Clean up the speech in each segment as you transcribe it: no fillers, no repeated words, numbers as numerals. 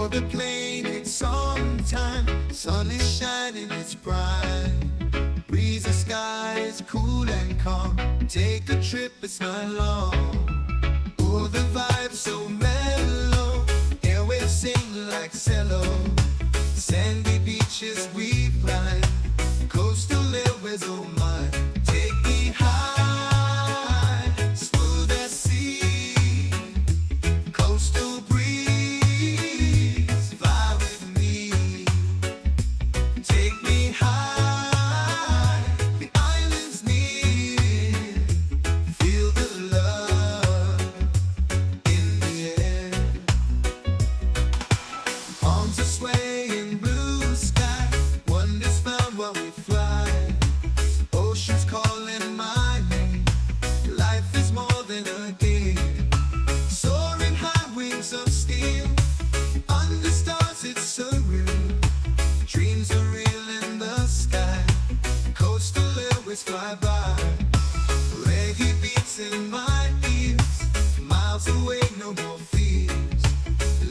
For the plane, it's on time. Sun is shining, it's bright. Breeze, the sky is cool and calm. Take a trip, it's not long. Oh, the vibe so mellow. Airwaves sing like cello. Sandy beaches we climb. Coastal airways, oh my. Take me high, smooth as sea. Coastal breeze, fly with me. Take me high, the island's near. Feel the love in the air. Palms are swaying, blue sky. Wonders found while we fly. Oceans calling my name. Life is more than a game. Soaring high, wings of steel. Under stars, it's surreal. Dreams are real in the sky. Coastal airways fly by. Reggae beats in my ears. Miles away, no more fears.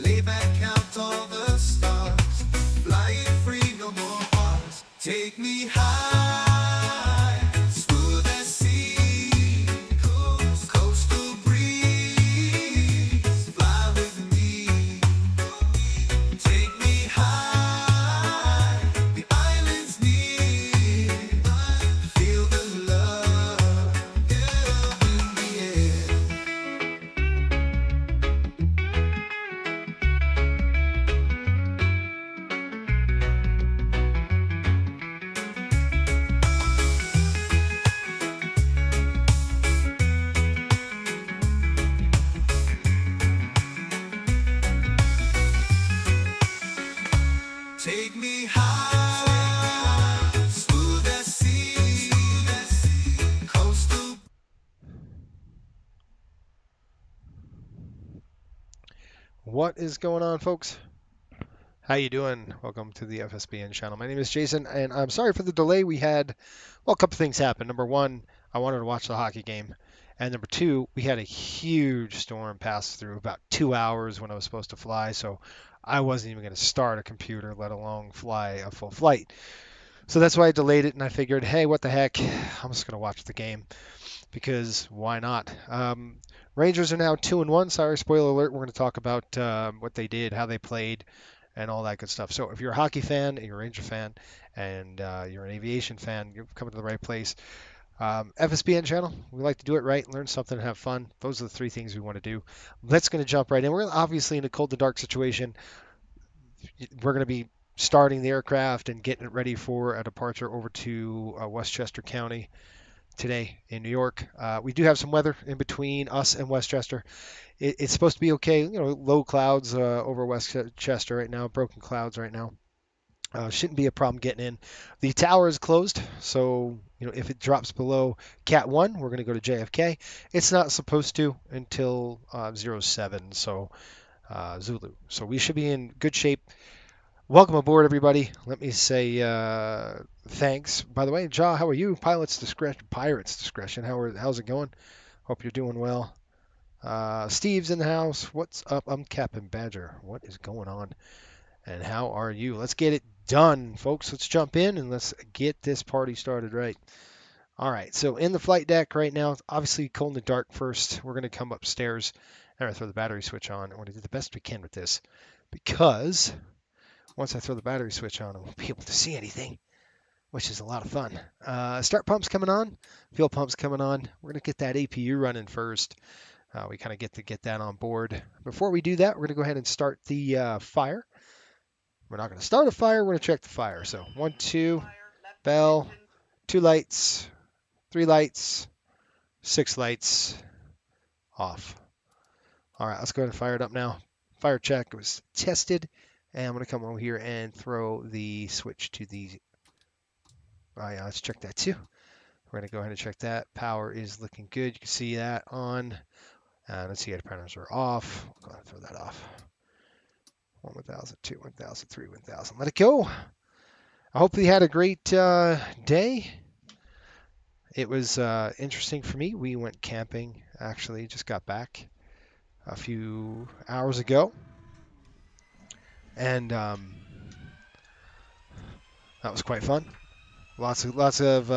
Lay back, count all the stars. Flying free, no more bars. Take me high, smooth as sea. Coastal breeze, fly with me. Take me high, the island's near. Feel the love in the air. Take me high, smooth as sea. Coastal. What is going on, folks? How you doing? Welcome to the FSBN channel. My name is Jason, and I'm sorry for the delay. We had, well, a couple things happen. Number one, I wanted to watch the hockey game. And number two, we had a huge storm pass through about 2 hours when I was supposed to fly. So I wasn't even going to start a computer, let alone fly a full flight. So that's why I delayed it. And I figured, hey, what the heck? I'm just going to watch the game because why not? Rangers are now 2-1. Sorry, spoiler alert. We're going to talk about what they did, how they played, and all that good stuff. So if you're a hockey fan, you're a Ranger fan, and you're an aviation fan, you're coming to the right place. FSBN channel, we like to do it right, learn something, and have fun. Those are the three things we want to do. Let's going to jump right in. We're obviously in a cold to dark situation. We're going to be starting the aircraft and getting it ready for a departure over to Westchester County today in New York. We do have some weather in between us and Westchester. It's supposed to be okay, you know, low clouds over Westchester right now, broken clouds right now. Shouldn't be a problem getting in. The tower is closed, so you know if it drops below Cat 1, we're going to go to JFK. It's not supposed to until 07, so Zulu. So we should be in good shape. Welcome aboard, everybody. Let me say thanks. By the way, Ja, how are you? Pirate's discretion. How's it going? Hope you're doing well. Steve's in the house. What's up? I'm Captain Badger. What is going on? And how are you? Let's get it done, folks. Let's jump in and let's get this party started right. All right, so in the flight deck right now, it's obviously cold in the dark first. We're going to come upstairs and throw the battery switch on. I want to do the best we can with this because once I throw the battery switch on, I won't be able to see anything, which is a lot of fun. Start pump's coming on, fuel pump's coming on. We're going to get that APU running first. We kind of get that on board. Before we do that, we're going to go ahead and start the fire. We're not going to start a fire, we're going to check the fire. So 1, 2, bell, 2 lights, 3 lights, 6 lights, off. All right, let's go ahead and fire it up now. Fire check was tested, and I'm going to come over here and throw the switch to the, oh yeah, let's check that too. We're going to go ahead and check that. Power is looking good. You can see that on. Let's see, printers are off. Go ahead and throw that off. 1,000, 2, 1,000, 3, 1,000. Let it go. I hope you had a great day. It was interesting for me. We went camping, actually, just got back a few hours ago. and that was quite fun. Lots of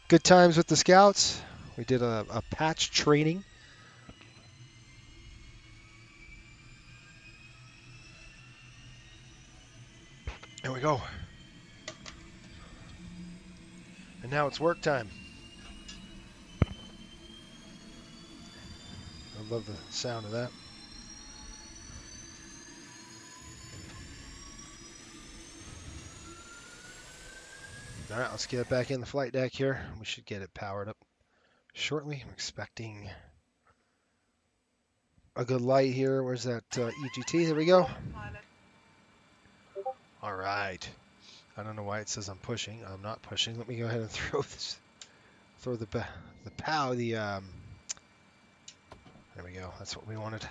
good times with the scouts. We did a patch training. There we go. And now it's work time. I love the sound of that. All right, let's get it back in the flight deck here. We should get it powered up shortly. I'm expecting a good light here. Where's that EGT? There we go. All right. I don't know why it says I'm pushing. I'm not pushing. Let me go ahead and throw the POW, there we go. That's what we wanted.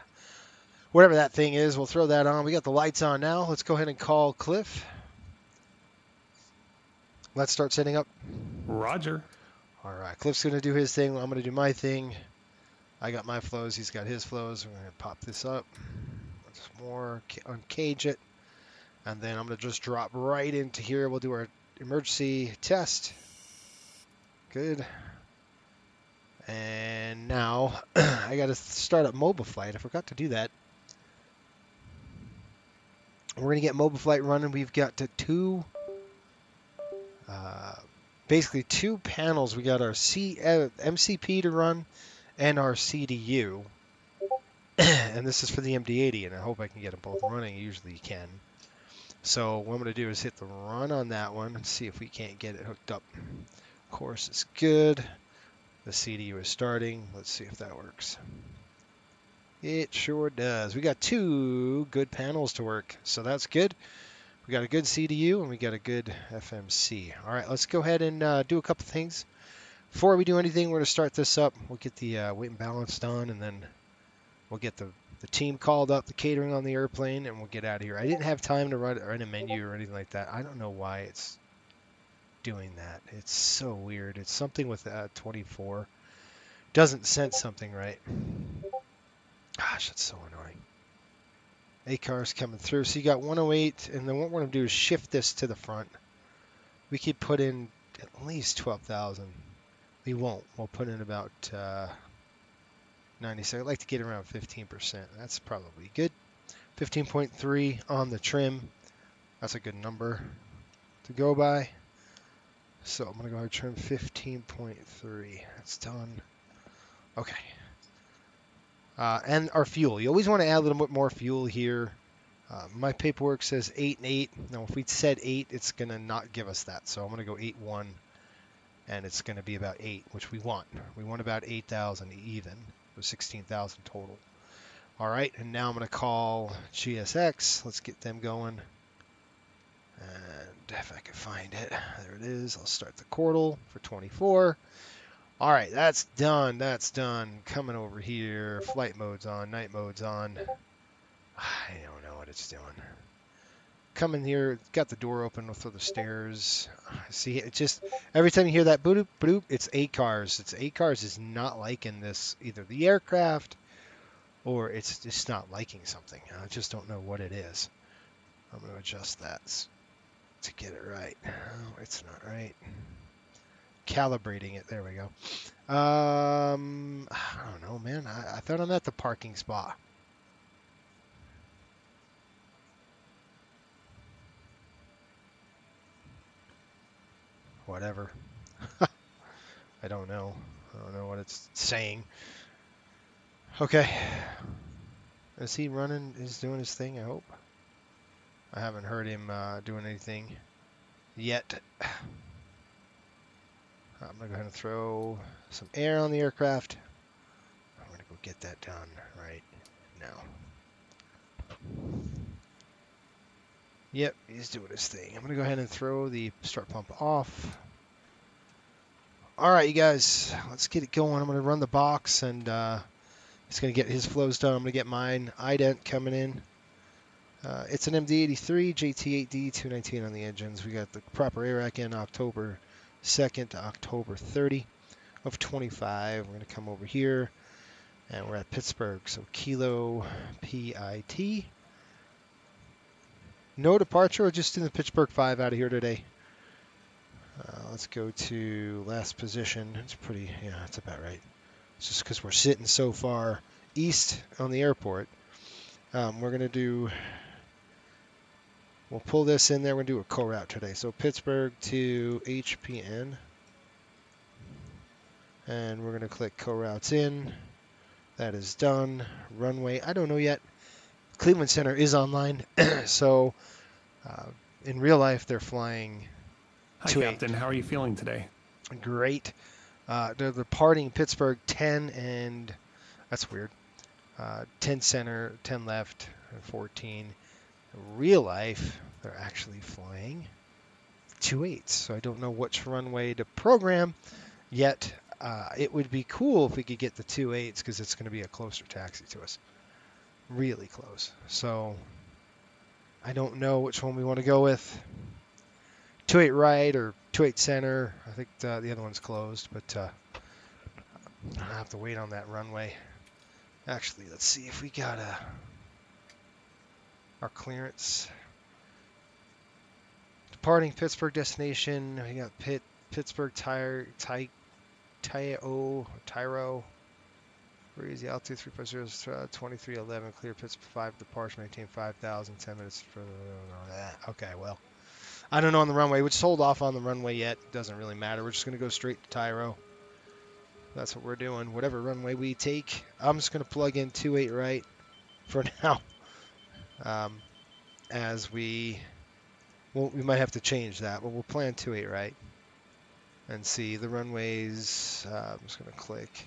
Whatever that thing is, we'll throw that on. We got the lights on now. Let's go ahead and call Cliff. Let's start setting up. Roger. All right, Cliff's going to do his thing. I'm going to do my thing. I got my flows. He's got his flows. We're going to pop this up. Let's more uncage it. And then I'm going to just drop right into here. We'll do our emergency test. Good. And now I got to start up mobile flight. I forgot to do that. We're going to get mobile flight running. We've got basically two panels. We got our MCP to run and our CDU. And this is for the MD-80, and I hope I can get them both running. Usually you can. So what I'm going to do is hit the run on that one and see if we can't get it hooked up. Of course, it's good. The CDU is starting. Let's see if that works. It sure does. We got two good panels to work, so that's good. We got a good CDU and we got a good FMC. All right, let's go ahead and do a couple things. Before we do anything, we're going to start this up. We'll get the weight and balance done, and then we'll get the team called up, the catering on the airplane, and we'll get out of here. I didn't have time to run a menu or anything like that. I don't know why it's doing that. It's so weird. It's something with 24. Doesn't sense something right. Gosh, that's so annoying. ACAR's coming through. So you got 108, and then what we're going to do is shift this to the front. We could put in at least 12,000. We won't. We'll put in about 96. I'd like to get around 15%. That's probably good. 15.3 on the trim. That's a good number to go by. So I'm going to go ahead and trim 15.3. That's done. Okay. And our fuel. You always want to add a little bit more fuel here. My paperwork says 8 and 8. Now, if we said 8, it's going to not give us that. So I'm going to go 8.1, and it's going to be about 8, which we want. We want about 8,000 even, so 16,000 total. All right, and now I'm going to call GSX. Let's get them going. And if I can find it, there it is. I'll start the Cordal for 24. All right, that's done. That's done. Coming over here. Flight mode's on. Night mode's on. I don't know what it's doing. Come in here. Got the door open. We'll throw the stairs. See, it just every time you hear that boop boop, it's ACARS. It's ACARS is not liking this, either the aircraft or it's just not liking something. I just don't know what it is. I'm going to adjust that to get it right. Oh, it's not right. Calibrating it. There we go. I don't know, man. I thought I'm at the parking spot. Whatever. I don't know. I don't know what it's saying. Okay. Is he running? Is doing his thing, I hope. I haven't heard him doing anything yet. I'm going to go ahead and throw some air on the aircraft. I'm going to go get that done right now. Yep, he's doing his thing. I'm going to go ahead and throw the start pump off. All right, you guys, let's get it going. I'm going to run the box, and he's going to get his flows done. I'm going to get mine. Ident coming in. It's an MD-83, JT8D, 219 on the engines. We got the proper air rack in October 2nd to October 30 of 25. We're going to come over here, and we're at Pittsburgh. So Kilo PIT. No departure, or just in the Pittsburgh 5 out of here today. Let's go to last position. It's pretty, yeah, that's about right. It's just because we're sitting so far east on the airport. We're going to do, we'll pull this in there. We're going to do a co-route today. So Pittsburgh to HPN. And we're going to click co-routes in. That is done. Runway, I don't know yet. Cleveland Center is online. So in real life, they're flying Hi, Captain. How are you feeling today? Great. They're departing Pittsburgh 10 and that's weird. 10 center, 10 left, 14. In real life, they're actually flying 28. So I don't know which runway to program yet. It would be cool if we could get the 28s because it's going to be a closer taxi to us. Really close. So I don't know which one we want to go with. 28 right or 28 center. I think the other one's closed, but I have to wait on that runway. Actually, let's see if we got our clearance. Departing Pittsburgh destination. We got Pittsburgh Tyro. Where is the altitude? 350, 2311. Clear Pittsburgh 5 departure. Maintain 5,000. 10 minutes for. Okay, well. I don't know on the runway. We'll just hold off on the runway yet. It doesn't really matter. We're just going to go straight to Tyro. That's what we're doing. Whatever runway we take, I'm just going to plug in 28 right for now. As we might have to change that, but we'll plan 28 right and see the runways. I'm just going to click.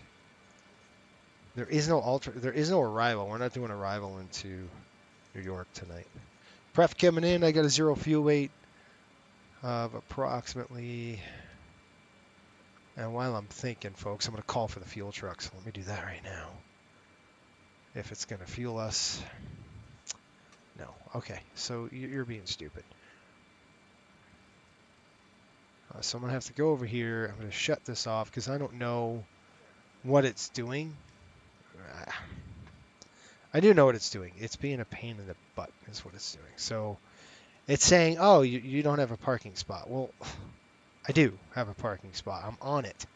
There is no arrival. We're not doing arrival into New York tonight. Pref coming in. I got a 0 fuel weight of approximately, and while I'm thinking, folks, I'm going to call for the fuel truck, so let me do that right now. If it's going to fuel us. No. Okay, so you're being stupid. So I'm going to have to go over here. I'm going to shut this off because I don't know what it's doing. I do know what it's doing. It's being a pain in the butt is what it's doing. So it's saying, oh, you don't have a parking spot. Well, I do have a parking spot. I'm on it.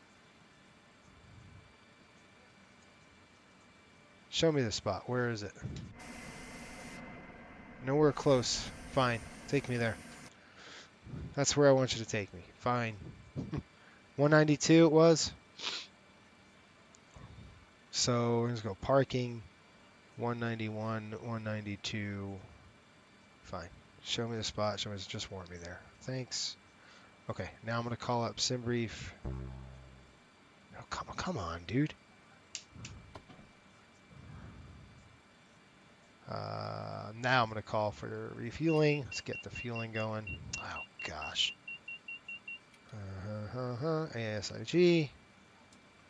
Show me the spot. Where is it? Nowhere close. Fine. Take me there. That's where I want you to take me. Fine. 192 it was. So we're going to go parking. 191, 192. Fine. Show me the spot. Show me, just warn me there. Thanks. Okay, now I'm going to call up SimBrief. Oh, come on, dude. Now I'm going to call for refueling. Let's get the fueling going. Oh, gosh. ASIG.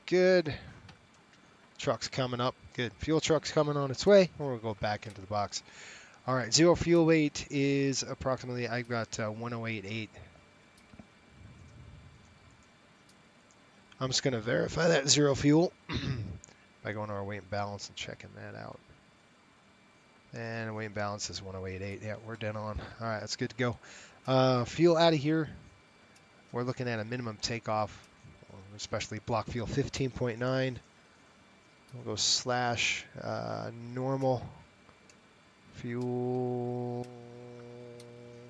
Good. Truck's coming up. Good. Fuel truck's coming on its way. We'll go back into the box. All right, 0 fuel weight is approximately, I've got 108.8. I'm just going to verify that 0 fuel by going to our weight and balance and checking that out. And weight and balance is 108.8. Yeah, we're dead on. All right, that's good to go. Fuel out of here. We're looking at a minimum takeoff, especially block fuel 15.9. We'll go slash normal fuel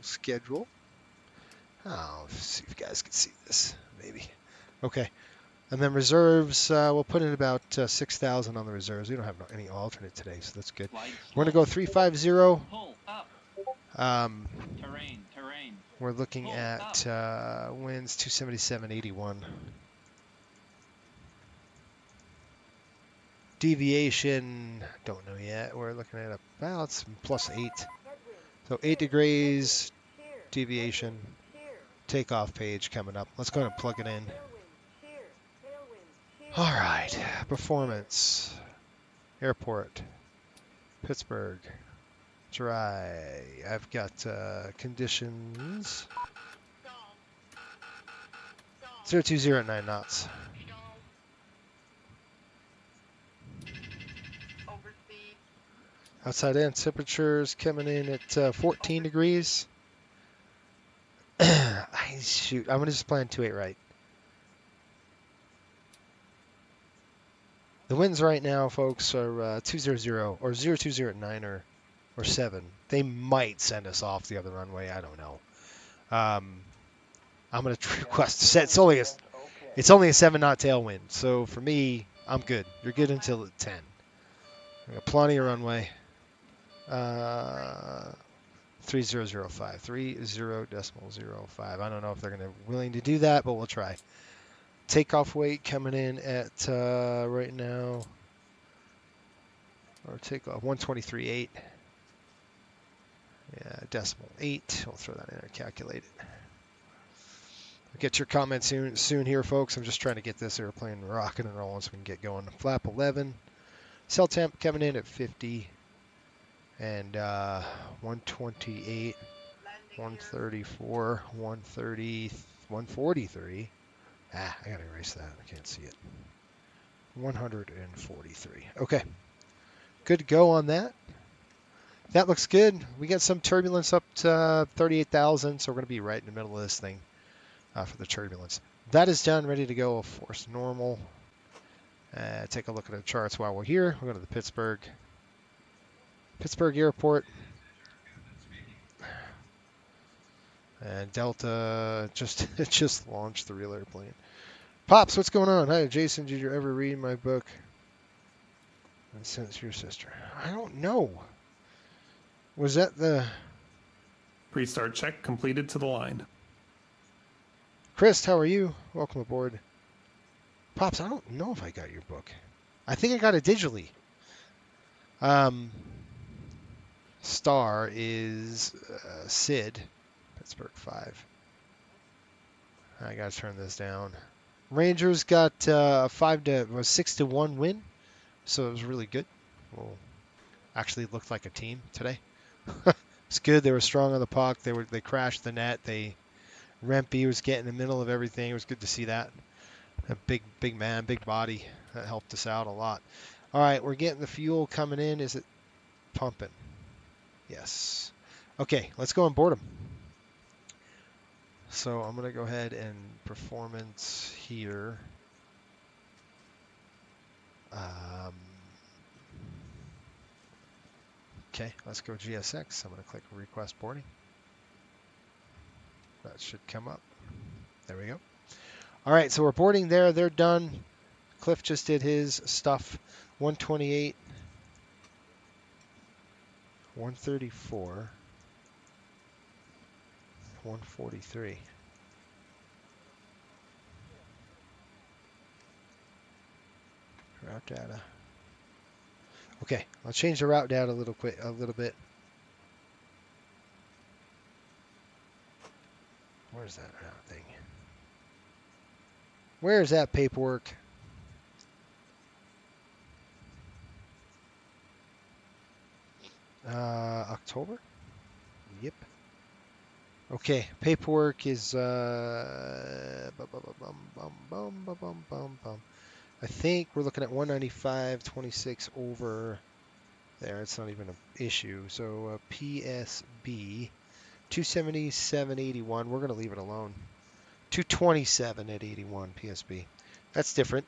schedule. Oh, see if you guys can see this, maybe. Okay. And then reserves, we'll put in about 6,000 on the reserves. We don't have any alternate today, so that's good. We're going to go 350. Terrain. We're looking at winds 277.81. Deviation, don't know yet. We're looking at about +8. So 8 degrees deviation. Takeoff page coming up. Let's go ahead and plug it in. All right, performance, airport, Pittsburgh, dry. I've got conditions, 020 at 9 knots. Outside in temperatures coming in at 14 degrees. Shoot, I'm going to just plan 2-8 right. The winds right now, folks, are 200 or 020 at 9 or 7. They might send us off the other runway. I don't know. I'm going to request to set. It's only a 7-knot tailwind. So for me, I'm good. You're good until 10. I got plenty of runway. 3005. 30.05. I don't know if they're going to willing to do that, but we'll try. Takeoff weight coming in at right now, or takeoff 123.8. Yeah, decimal 8. We'll throw that in there, calculate it. I'll get your comments soon here, folks. I'm just trying to get this airplane rocking and rolling so we can get going. Flap 11. Cell temp coming in at 50. And 128, 134, 130, 143. I gotta erase that. I can't see it. 143. Okay. Good to go on that. That looks good. We got some turbulence up to 38,000, so we're going to be right in the middle of this thing for the turbulence. That is done, ready to go. Force normal. Take a look at the charts while we're here. We're going to the Pittsburgh Airport. And Delta just launched the real airplane. Pops, what's going on? Hi, Jason. Did you ever read my book? And sent it to your sister. I don't know. Was that the... Restart check completed to the line. Chris, how are you? Welcome aboard. Pops, I don't know if I got your book. I think I got it digitally. Star is Sid, Pittsburgh 5. I gotta turn this down. Rangers got 6-1 win, so it was really good. Well, actually looked like a team today. It's good. They were strong on the puck. They crashed the net. Rempe was getting in the middle of everything. It was good to see that. A big man, big body. That helped us out a lot. All right, we're getting the fuel coming in. Is it pumping? Yes. Okay, let's go and board them. So I'm going to go ahead and performance here. Okay, let's go GSX. I'm going to click request boarding. That should come up. There we go. All right, so we're boarding there. They're done. Cliff just did his stuff. 128, 134, 143. Route data. Okay, I'll change the route data a little bit. Where's that route thing? Where's that paperwork? October? Yep. Okay, paperwork is I think we're looking at 195.26 over there. It's not even an issue. So PSB 277.81. We're going to leave it alone. 227 at 81 PSB. That's different.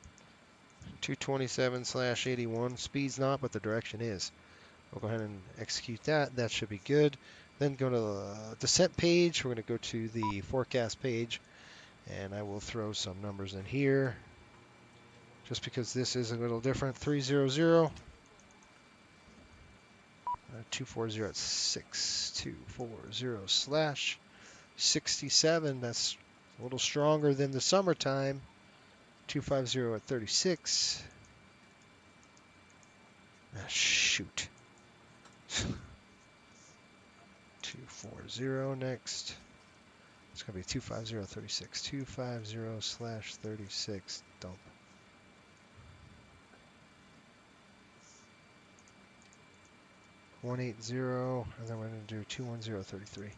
227/81. Speed's not, but the direction is. We'll go ahead and execute that. That should be good. Then go to the descent page. We're going to go to the forecast page, and I will throw some numbers in here just because this is a little different. 300 240 at 6240/67. That's a little stronger than the summertime. 250 at 36. Shoot. 240 next. It's going to be 250/36. 250/36. Dump. $180, and then we're going to do 210.33.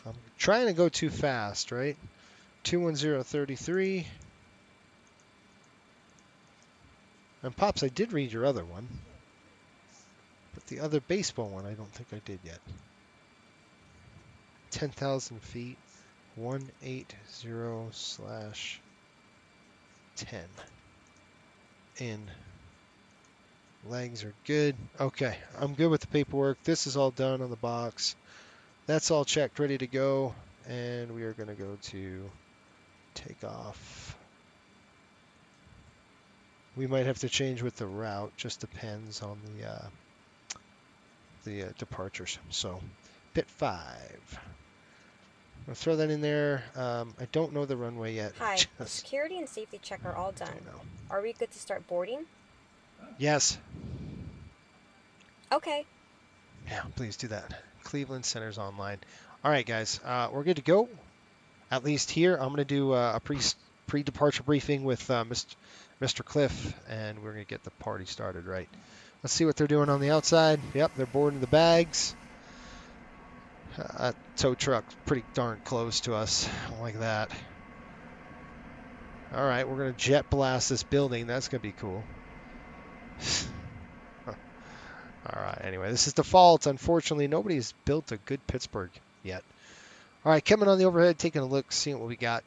I'm trying to go too fast, right? 210.33. And Pops, I did read your other one. But the other baseball one, I don't think I did yet. 10,000 feet, 180/10. In. Legs are good. Okay, I'm good with the paperwork. This is all done on the box. That's all checked, ready to go. And we are going to go to take off. We might have to change with the route. Just depends on the departures. So, pit 5. I'll throw that in there. I don't know the runway yet. Hi, the security and safety check are all done. Don't know. Are we good to start boarding? Yes. Okay. Yeah, please do that. Cleveland Center's online. All right, guys, we're good to go. At least here, I'm going to do a pre-departure briefing with Mr. Cliff, and we're going to get the party started, right? Let's see what they're doing on the outside. Yep, they're boarding the bags. Tow truck's pretty darn close to us, like that. All right, we're going to jet blast this building. That's going to be cool. All right, anyway, this is default. Unfortunately, nobody's built a good Pittsburgh yet. All right, coming on the overhead, taking a look, seeing what we got.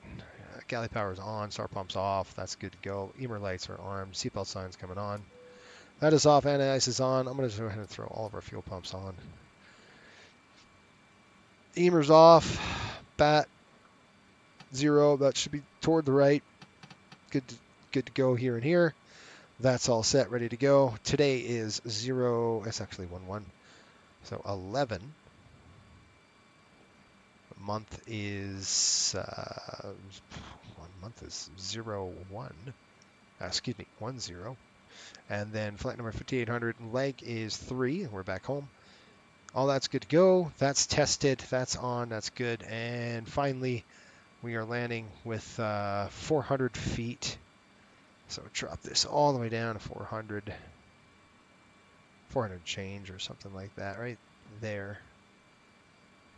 Galley power's on, star pump's off. That's good to go. Emer lights are armed. Seatbelt signs coming on. That is off. Anti-ice is on. I'm going to go ahead and throw all of our fuel pumps on. Emer's off. Bat 0. That should be toward the right. Good to go here and here. That's all set, ready to go. Today is 0. It's actually 1-1. So 11. Month is 0-1. Excuse me, 1-0. And then flight number 5800 leg is 3. We're back home. All that's good to go. That's tested. That's on. That's good. And finally, we are landing with 400 feet. So drop this all the way down to 400 change or something like that right there.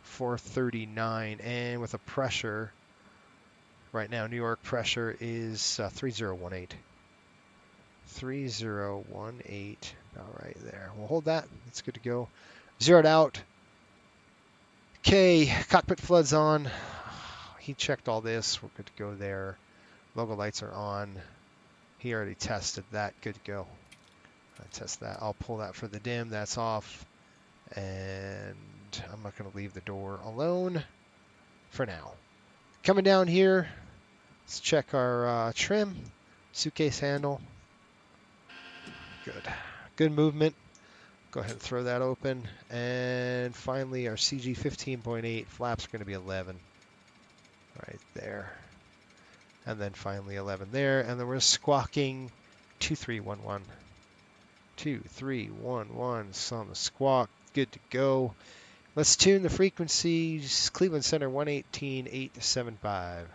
439, and with a pressure right now, New York pressure is 3018. 3018. All right, there. We'll hold that. That's good to go. Zeroed out. Okay, cockpit floods on. He checked all this. We're good to go there. Logo lights are on. He already tested that. Good to go. I test that. I'll pull that for the dim. That's off. And I'm not going to leave the door alone for now. Coming down here, let's check our trim. Suitcase handle. Good. Good movement. Go ahead and throw that open. And finally, our CG 15.8 flaps are going to be 11. Right there. And then finally 11 there. And then we're squawking 2311. 2311. So on the squawk. Good to go. Let's tune the frequencies. Cleveland Center 118.875.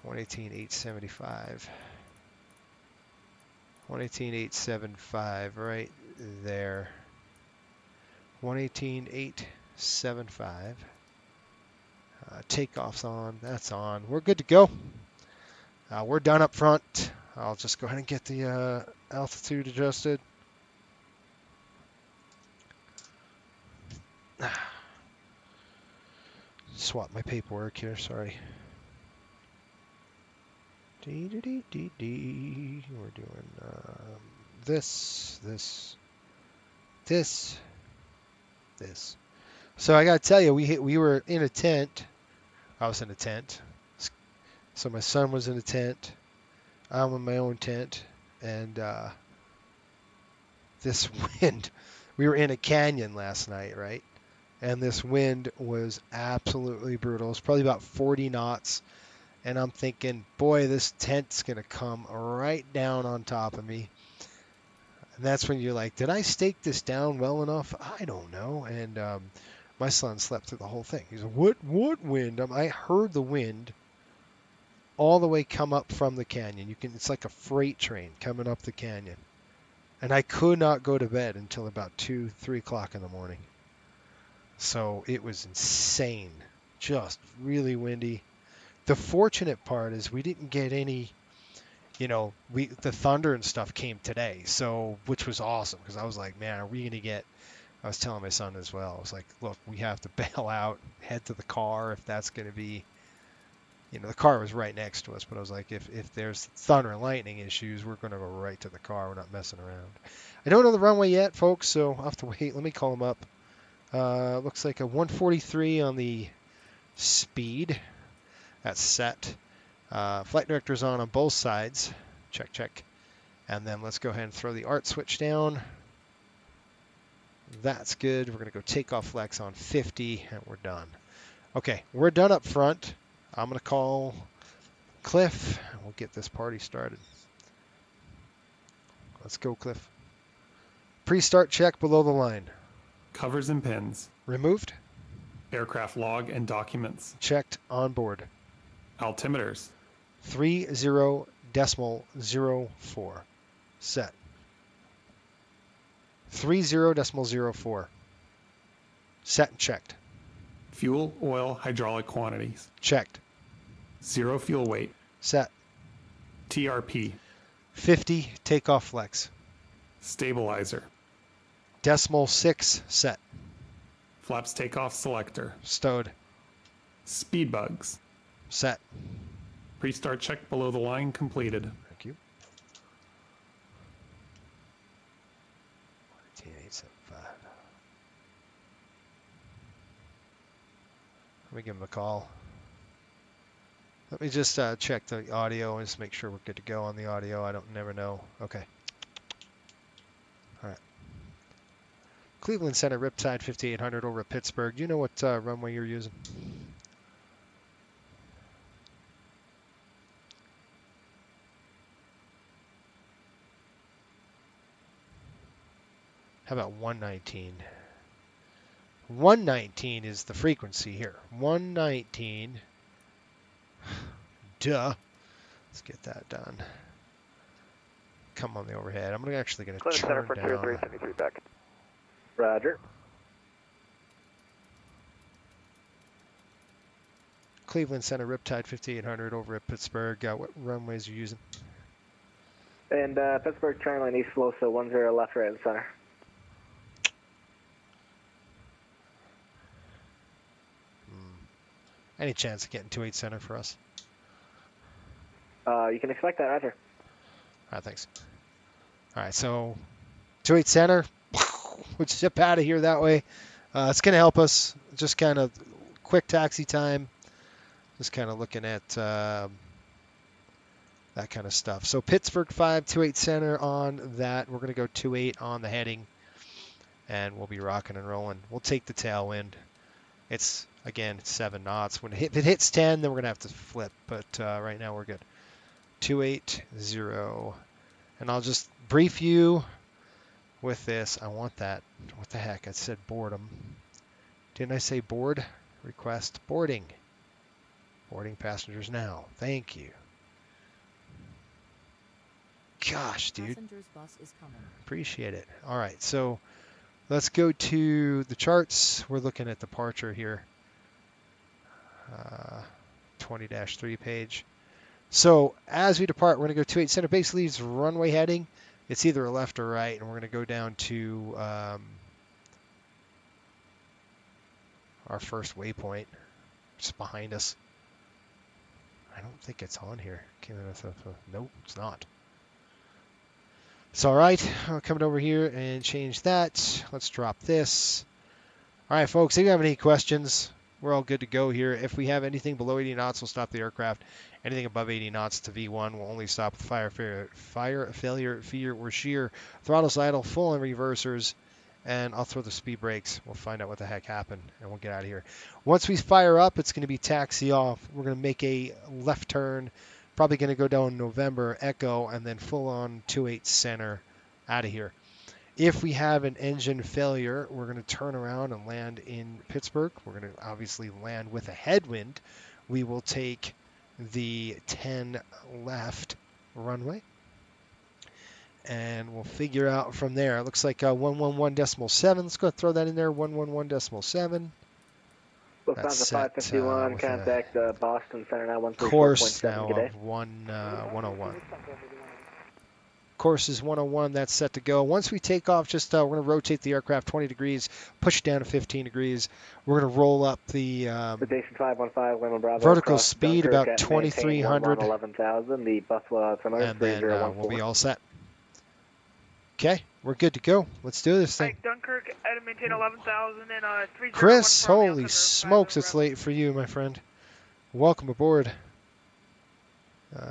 118.875. 118.875 right there. 118.875. Takeoff's on. That's on. We're good to go. We're done up front. I'll just go ahead and get the altitude adjusted. Swap my paperwork here. Sorry. We're doing this. So I gotta tell you, we were in a tent. I was in a tent. So my son was in a tent. I'm in my own tent, and this wind. We were in a canyon last night, right? And this wind was absolutely brutal. It's probably about 40 knots. And I'm thinking, boy, this tent's going to come right down on top of me. And that's when you're like, did I stake this down well enough? I don't know. And my son slept through the whole thing. He's like, what wind? I heard the wind all the way come up from the canyon. It's like a freight train coming up the canyon. And I could not go to bed until about 2, 3 o'clock in the morning. So it was insane. Just really windy. The fortunate part is we didn't get any the thunder and stuff came today, so which was awesome because I was like, man, are we gonna get? I was telling my son as well. I was like, look, we have to bail out, head to the car if that's gonna be. The car was right next to us, but I was like, if there's thunder and lightning issues, we're gonna go right to the car. We're not messing around. I don't know the runway yet, folks, so I'll have to wait. Let me call him up. Looks like a 143 on the speed. That's set. Flight director's on both sides. Check, check. And then let's go ahead and throw the ART switch down. That's good. We're going to go takeoff flex on 50, and we're done. Okay, we're done up front. I'm going to call Cliff, and we'll get this party started. Let's go, Cliff. Pre-start check below the line. Covers and pins. Removed. Aircraft log and documents. Checked on board. Altimeters. 30.04. Set. 30.04. Set and checked. Fuel, oil, hydraulic quantities. Checked. 0 fuel weight. Set. TRP. 50 takeoff flex. Stabilizer. 0.6 set. Flaps takeoff selector. Stowed. Speed bugs. Set. Pre-start check below the line completed. Thank you. 18875. Let me give him a call. Let me just check the audio and just make sure we're good to go on the audio. I never know. Okay. All right. Cleveland Center, Riptide 5800 over at Pittsburgh. Do you know what runway you're using? How about 119? 119 is the frequency here. 119. Duh. Let's get that done. Come on the overhead. I'm actually going to turn for down. 2373 back. Roger. Cleveland Center, Riptide 5800 over at Pittsburgh. What runways are you using? And Pittsburgh turn line east slow, so 10 left, right, and center. Any chance of getting 28 center for us? You can expect that, Roger. All right, thanks. All right, so 28 center. We'll zip out of here that way. It's going to help us. Just kind of quick taxi time. Just kind of looking at that kind of stuff. So Pittsburgh 5, 28 center on that. We're going to go 28 on the heading, and we'll be rocking and rolling. We'll take the tailwind. It's 7 knots. If it hits 10, then we're going to have to flip. But right now we're good. 280. And I'll just brief you with this. I want that. What the heck? I said boredom. Didn't I say board? Request boarding. Boarding passengers now. Thank you. Gosh, dude. Passenger's bus is coming. Appreciate it. All right, so let's go to the charts. We're looking at departure here. 20-3 page. So as we depart, we're going to go 28 center. Basically, it's runway heading. It's either a left or right, and we're going to go down to our first waypoint, just behind us. I don't think it's on here. Nope, it's not. It's all right. I'll come over here and change that. Let's drop this. All right, folks, if you have any questions, we're all good to go here. If we have anything below 80 knots, we'll stop the aircraft. Anything above 80 knots to V1 will only stop with fire failure, fear, or shear. Throttles idle, full on reversers, and I'll throw the speed brakes. We'll find out what the heck happened, and we'll get out of here. Once we fire up, it's going to be taxi off. We're going to make a left turn, probably going to go down November, Echo, and then full on 28 center out of here. If we have an engine failure, we're going to turn around and land in Pittsburgh. We're going to obviously land with a headwind. We will take the 10 left runway, and we'll figure out from there. It looks like 111.7. Let's go throw that in there, 111.7. Lufthansa That's set 551, with a contact Boston Center now, course 134.7, now good day. of 101. Course is 101. That's set to go. Once we take off, just we're going to rotate the aircraft 20 degrees, push it down to 15 degrees. We're going to roll up the Station 515, Lima Bravo. vertical across speed Dunkirk about at 2300, 11,000. The Buffalo altimeter and then 3014. we'll be all set. Okay, we're good to go. Let's do this thing. Right, Dunkirk at maintain 11,000 and 301 Chris, from the holy altimeter smokes, 5 it's late for you, my friend. Welcome aboard.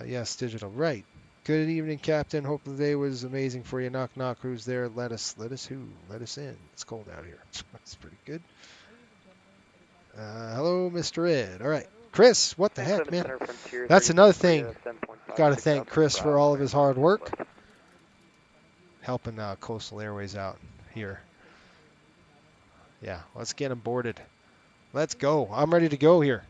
Yes, digital. Right. Good evening, Captain. Hope the day was amazing for you. Knock, knock. Who's there? Let us who? Let us in. It's cold out here. That's pretty good. Hello, Mr. Ed. All right. Chris, what the heck, man? That's another thing. Got to thank Chris for all of his hard work. Helping Coastal Airways out here. Yeah, let's get him boarded. Let's go. I'm ready to go here.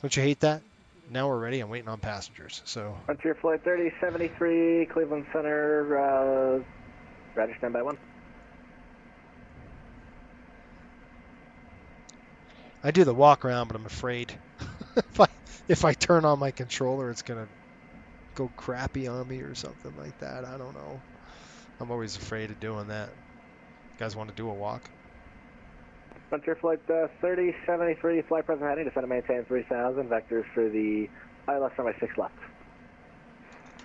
Don't you hate that? Now we're ready. I'm waiting on passengers. So. Frontier Flight 3073, Cleveland Center, Roger, standby 1. I do the walk around, but I'm afraid if I turn on my controller, it's gonna go crappy on me or something like that. I don't know. I'm always afraid of doing that. You guys want to do a walk? Frontier Flight 3073, flight present heading, descend and maintain 3000, vectors for the ILS runway 6 left.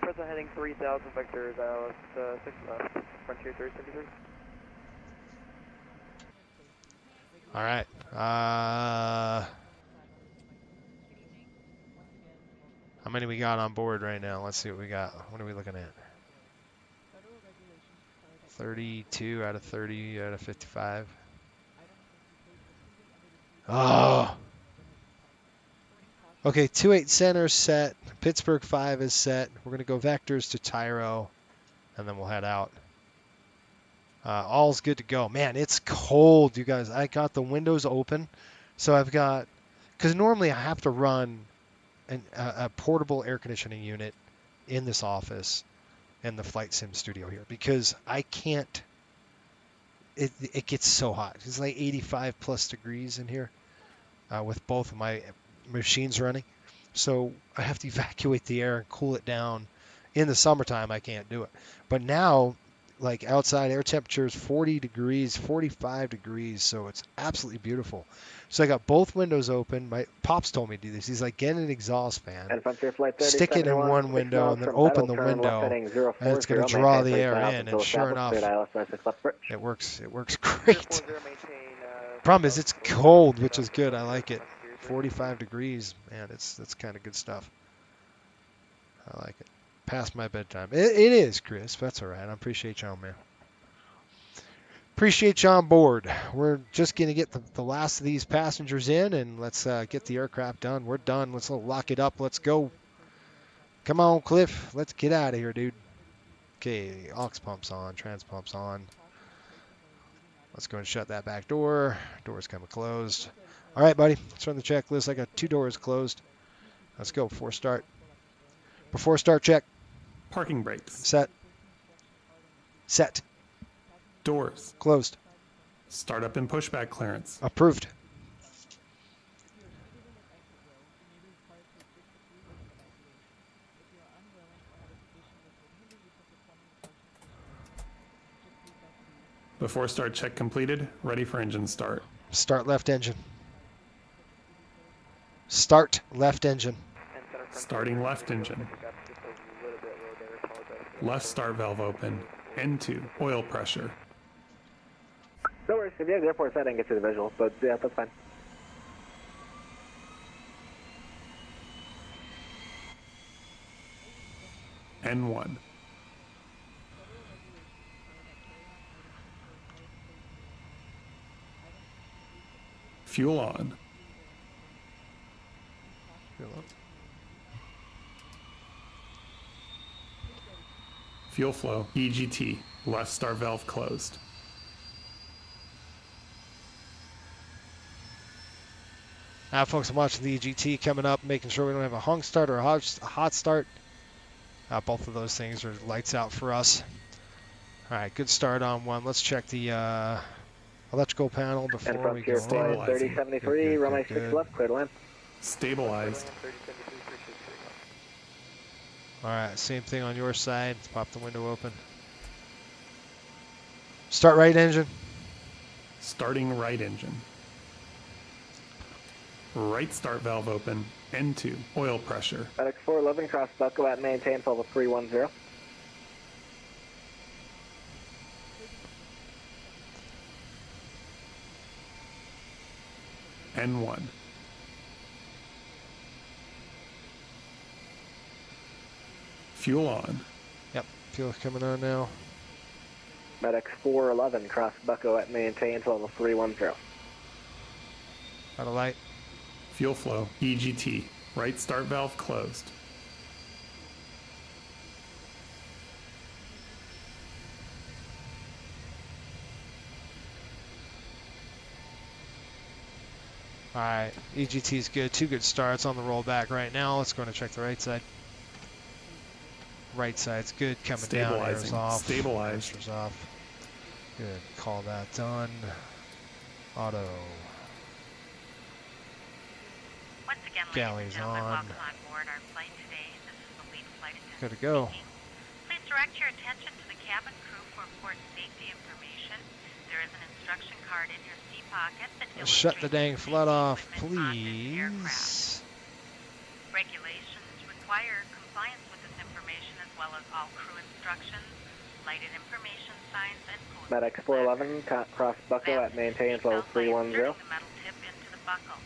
Present heading 3000, vectors ILS 6 left, Frontier 3073. All right. How many we got on board right now? Let's see what we got. What are we looking at? 32 out of 30 out of 55. Oh. Okay, 28 center set. Pittsburgh 5 is set. We're going to go vectors to Tyro, and then we'll head out. All's good to go. Man, it's cold, you guys. I got the windows open. So I've got, because normally I have to run a portable air conditioning unit in this office and the flight sim studio here because I can't, it gets so hot. It's like 85 plus degrees in here with both of my machines running. So I have to evacuate the air and cool it down. In the summertime, I can't do it. But now, like outside air temperature is 40 degrees, 45 degrees, so it's absolutely beautiful. So I got both windows open. My Pops told me to do this. He's like, get an exhaust fan, And Frontier Flight stick it in one window, and then open the window, and it's going to draw the air in. And sure enough, it works. It works great. Problem is, it's cold, which is good. I like it. 45 degrees, man. That's kind of good stuff. I like it. Past my bedtime. It is, Chris. That's all right. I appreciate you on, man. Appreciate you on board. We're just going to get the last of these passengers in, and let's get the aircraft done. We're done. Let's lock it up. Let's go. Come on, Cliff. Let's get out of here, dude. Okay, aux pumps on, trans pumps on. Let's go and shut that back door. Door's coming closed. All right, buddy. Let's run the checklist. I got 2 doors closed. Let's go before start. Before start check. Parking brakes. Set. Set. Doors. Closed. Startup and pushback clearance. Approved. Before start check completed, ready for engine start. Start left engine. Start left engine. Starting left engine. Left start valve open. N2, oil pressure. No worries. If you have the airport set, I can get you the visuals, but yeah, that's fine. N1. Fuel on. Fuel flow, EGT, left start valve closed. Now, folks, I'm watching the EGT coming up, making sure we don't have a hung start or a hot start. Both of those things are lights out for us. All right, good start on one. Let's check the Electrical panel And before we Frontier go Flight on. Stabilizing. 3073, Good, runway good, 6 good. left, clear to land. Stabilized. 3073, appreciate the All right, same thing on your side. Let's pop the window open. Start right engine. Starting right engine. Right start valve open. N2. Oil pressure. FedEx 411, cross buckle at maintain level 310. N1. Fuel on. Yep, fuel coming on now. FedEx 411, cross buckle at maintain level 310. Out of light. Fuel flow. EGT. Right start valve closed. All right, EGT is good. 2 good starts on the rollback right now. Let's go and check the right side. Right side's good. Coming down. Air's Stabilizing. off. Stabilized. Pressure's off. Good. Call that done. Auto. Once again, Galley's ladies and gentlemen, on. welcome on board our flight today. This is the lead flight attendant Good to go. speaking. Please direct your attention to the cabin crew for important safety information. There is an instruction card in your seat pocket that Shut the dang illustrates flood safety off, equipment on this aircraft. please. Regulations require compliance with this information as well as all crew instructions, lighted information signs, and code. FedEx 411, cross buckle at maintain level 310. The metal tip into the buckle.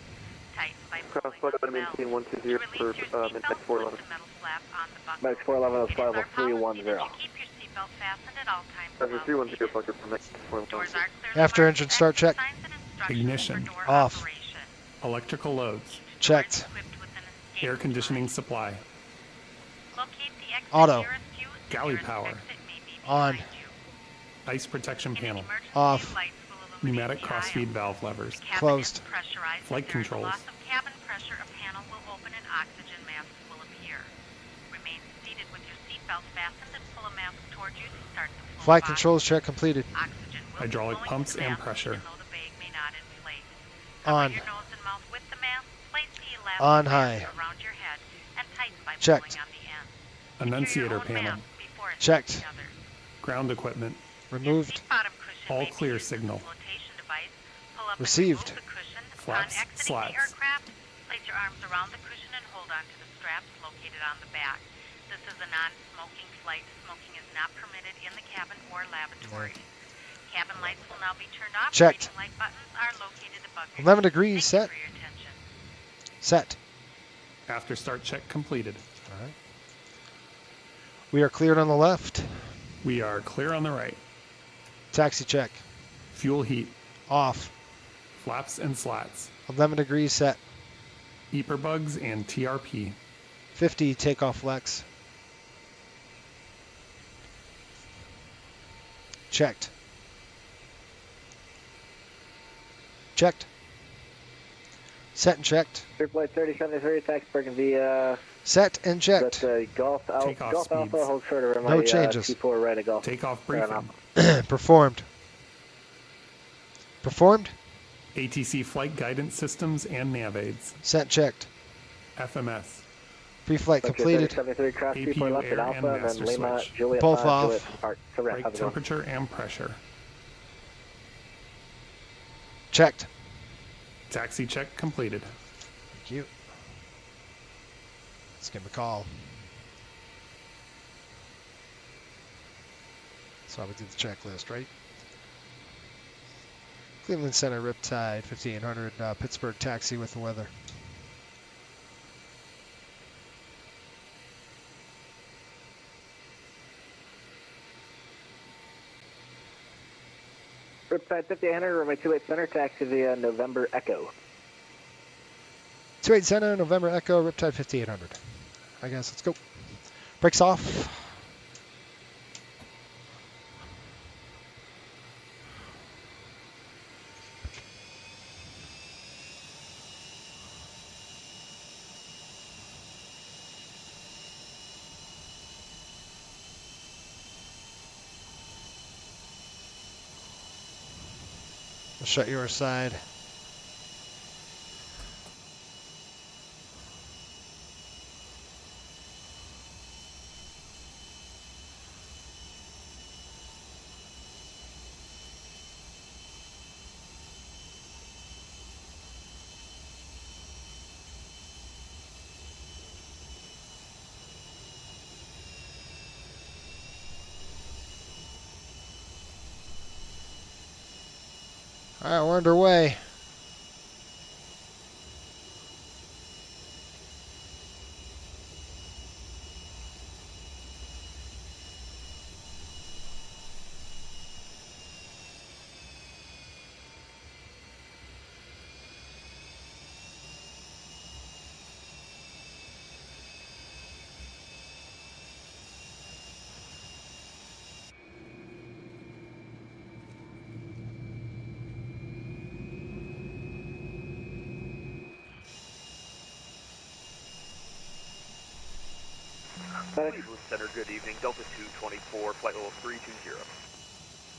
Tighten by Cross pulling buckle on at the belt. maintain 120 To release your for seatbelt, FedEx 411. put the metal flap on the buckle. FedEx 411 It is is level our policy that 310. you keep your seatbelt fastened at all times. That's while 310 seated. bucket from next Doors are clearly After marked engine with start check. signs and instructions Ignition. for door Off. operation. Electrical loads. Each door is Checked. equipped with an escape Air conditioning device. supply. Locate the exit Auto. nearest you. The Galley nearest power. exit may be On. behind you. Ice protection In an panel. emergency, Off. lights will illuminate Pneumatic the crossfeed aisle. valve levers. The cabin Closed. is pressurized. Flight If there is a controls. loss of cabin pressure, a panel will open and oxygen masks will appear. Remain seated with your seatbelt fastened and pull a mask toward you to start the flow Flight of controls check completed. Oxygen will Hydraulic be flowing pumps to the and mask, pressure. even though the bag may not inflate. On. Cover your nose and mouth with the mask. Place the elastic On band high. around your head and tighten by Checked. pulling on the end. Annunciator Secure your own panel. mask before Checked. assisting others. Ground equipment. Removed. Seat bottom cushion All may be clear used as a signal. flotation device. Pull up Received. And remove the cushion. Flaps, On exiting slats. the aircraft, place your arms around the cushion and hold on to the straps located on the back. This is a non-smoking flight. Smoking is not permitted in the cabin or lavatory. Cabin lights will now be turned off. Checked. Reading light buttons are located above your 11 seat. degrees set. Thank you for your attention. Set. After start check completed. All right. We are cleared on the left. We are clear on the right. Taxi check. Fuel heat. Off. Flaps and slats. 11 degrees set. Eeper bugs and TRP. 50 takeoff flex. Checked. Checked. Set and checked. Flight 3073, Pittsburgh via Set and checked. Golf, Takeoff Golf Alpha, speeds. hold short of No changes. T4 right of Golf. Takeoff Fair briefing. enough. Performed. Performed. ATC flight guidance systems and nav aids. Set and checked. FMS. Pre-flight completed. 73, cross APU T4 left air at Alpha, and and master then Lima, switch. Juliet, Both Juliet, off. Park. Correct, Brake how's it going? temperature and pressure. Checked. Taxi check completed. Thank you. Let's give him a call. So I would do the checklist, right? Cleveland Center, Riptide, 5800, Pittsburgh taxi with the weather. Riptide 5800, runway 28 center, taxi via November Echo. 28 Center, November Echo, Riptide 5800. I guess let's go. Brakes off. I'll shut your side. All right, we're underway. FedEx Cleveland Center, good evening. Delta 224, flight level 320.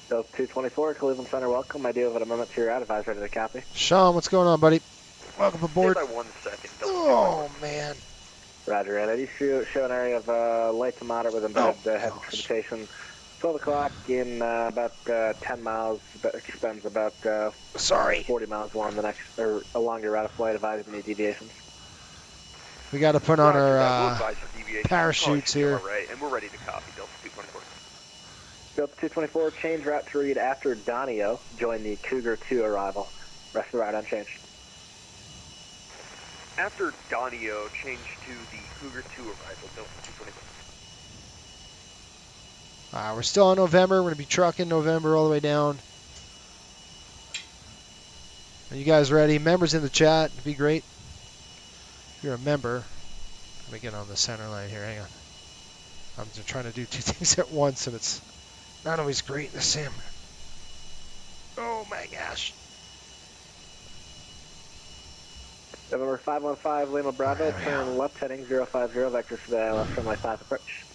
Delta 224, Cleveland Center, welcome. I do have a moment to your out. Advise ready to copy. Sean, what's going on, buddy? Welcome aboard. Stay by 1 second. Delta Oh, man. Roger, and I do show an area of light to moderate with embedded heavy precipitation. 12 o'clock in about 10 miles, extends about 40 miles along the next, or along your route of flight. Advise any deviations. We got to put on Roger, that. We'll our advise for deviation. parachutes here. All right, and we're ready to copy. Delta 224. Delta 224, change route to read after Donio. Join the Cougar 2 arrival. Rest of the route unchanged. After Donio, change to the Cougar 2 arrival. Delta 224. We're still on November. We're going to be trucking November all the way down. Are you guys ready? Members in the chat, it'd be great. If you're a member, let me get on the center line here. Hang on. I'm just trying to do two things at once, and it's not always great in the sim. Oh my gosh. November 515, Lima Bravo, turn left heading 050, vectors for the left runway 5 approach.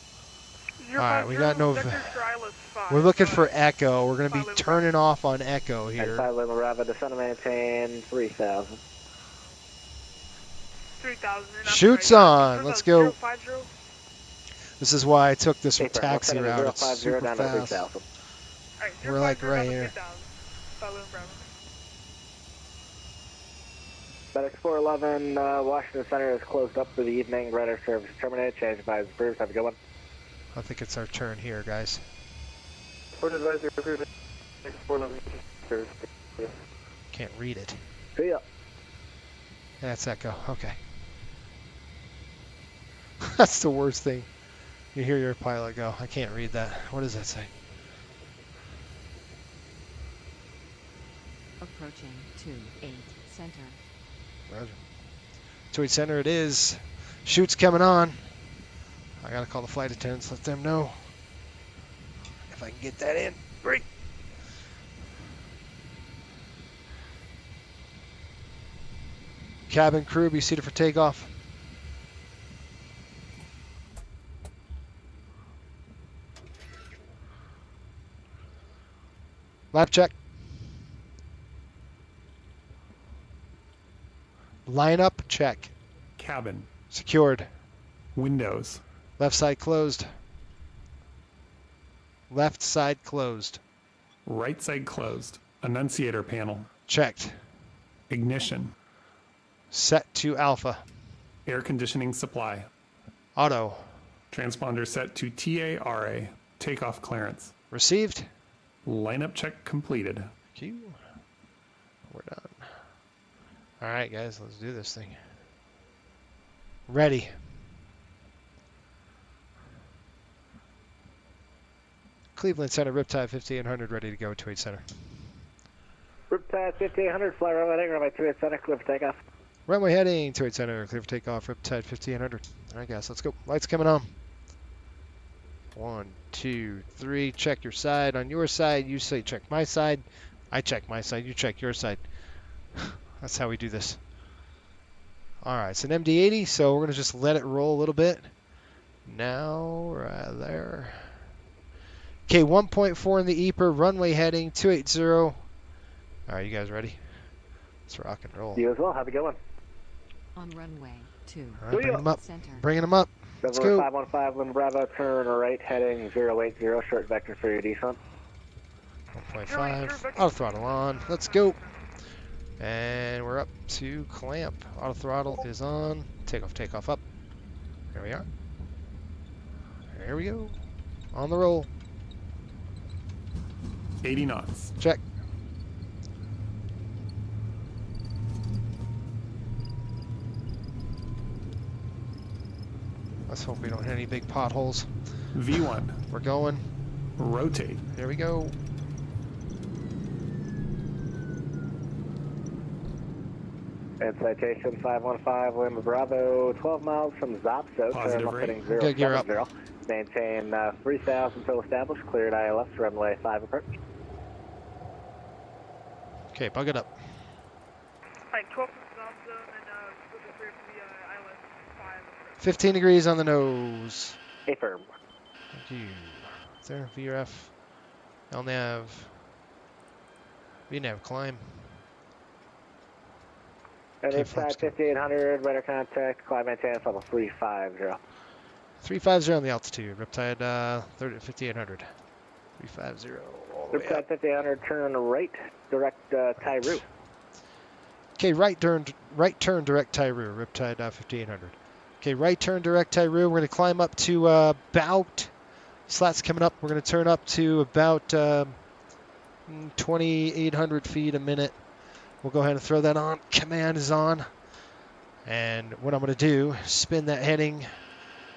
All right, we got no. Vectors for ILS 5. We're looking for echo. We're going to be turning off on echo here. 5 Lima Bravo, descend and maintain 3000. 3000. Shoots on. Let's go. 050. This is why I took this Paper, taxi left heading route. It's 050 super down to fast. 3000. Alright, We're like 050 right down to here. 3000. 5 Lima Bravo. FedEx 411, Washington Center is closed up for the evening. Radar service terminated. Change advisor approved. Have a good one. I think it's our turn here, guys. Port advisor approved. FedEx 411. Can't read it. See ya. That's echo. Okay. That's the worst thing. You hear your pilot go, I can't read that. What does that say? Approaching 28 center. Roger. 28 center it is. Shoot's coming on. I gotta call the flight attendants, let them know. If I can get that in. Great. Cabin crew, be seated for takeoff. Lap check. Lineup check. Cabin. Secured. Windows. Left side closed. Left side closed. Right side closed. Annunciator panel. Checked. Ignition. Set to alpha. Air conditioning supply. Auto. Transponder set to TARA. Takeoff clearance. Received. Lineup check completed. Q. We're done. All right, guys, let's do this thing. Ready. Cleveland Center, Riptide 5800, ready to go. 28 Center. Riptide 5800, fly runway heading, runway 28 center, clear for takeoff. Runway heading, 28 Center, clear for takeoff. Riptide 5800. All right, guys, let's go. Lights coming on. 1, 2, 3. Check your side. On your side, you say check my side. I check my side. You check your side. That's how we do this. All right, it's an MD-80, so we're going to just let it roll a little bit. Now, right there. Okay, 1.4 in the EPR, runway heading 280. All right, you guys ready? Let's rock and roll. You as well. Have a good one. On runway 2. All right, bringing them up. Center. Bringing them up. Let's November go. 515, Lima Bravo, turn right, heading 080, short vector for your descent. 1.5. Auto throttle on. Let's go. And we're up to clamp. Auto throttle is on. Takeoff up. There we are. There we go. On the roll. 80 knots. Check. Let's hope we don't hit any big potholes. V1. We're going. Rotate. There we go. And citation 515, Lima Bravo, 12 miles from Zopso, Positive turn left rate. heading Okay, gear up. 070. Maintain 3,000 until established, cleared ILS, runway 5 approach. Okay, bug it up. Alright, 12 from the zone and supposed to clear for the island 5 approach. 15 degrees on the nose. Affirm. Thank you. Is there VRF? LNAV. VNAV climb. And Okay, inside Fox. 5800, radar contact, climb maintain level 350. 350 on the altitude. Riptide 5800. 350 all the way Riptide up. 5800, turn right, direct Tyru. Okay, right turn direct Tyru. Riptide 5800. Okay, right turn direct Tyru. We're going to climb up to about, slats coming up. We're going to turn up to about 2,800 feet a minute. We'll go ahead and throw that on. Command is on. And what I'm going to do, spin that heading.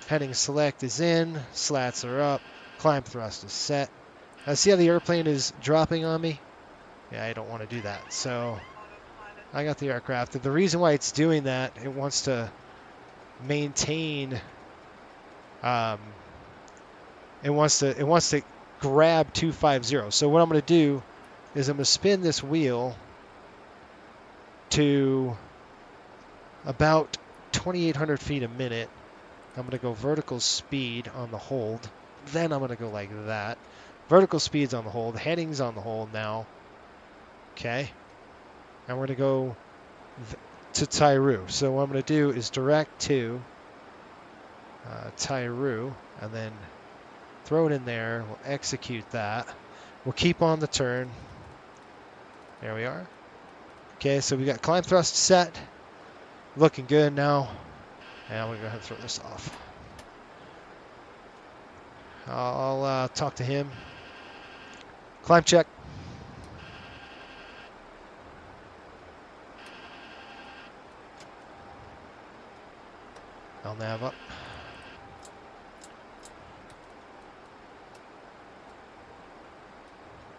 Heading select is in. Slats are up. Climb thrust is set. See how the airplane is dropping on me? Yeah, I don't want to do that. So I got the aircraft. The reason why it's doing that, it wants to maintain. It wants to grab 250. So what I'm going to do is I'm going to spin this wheel to about 2,800 feet a minute. I'm going to go vertical speed on the hold. Then I'm going to go like that. Vertical speed's on the hold. Heading's on the hold now. Okay. And we're going to go to Tyru. So what I'm going to do is direct to Tyru and then throw it in there. We'll execute that. We'll keep on the turn. There we are. Okay, so we got climb thrust set. Looking good now. And I'm going to go ahead and throw this off. I'll talk to him. Climb check. I'll nav up.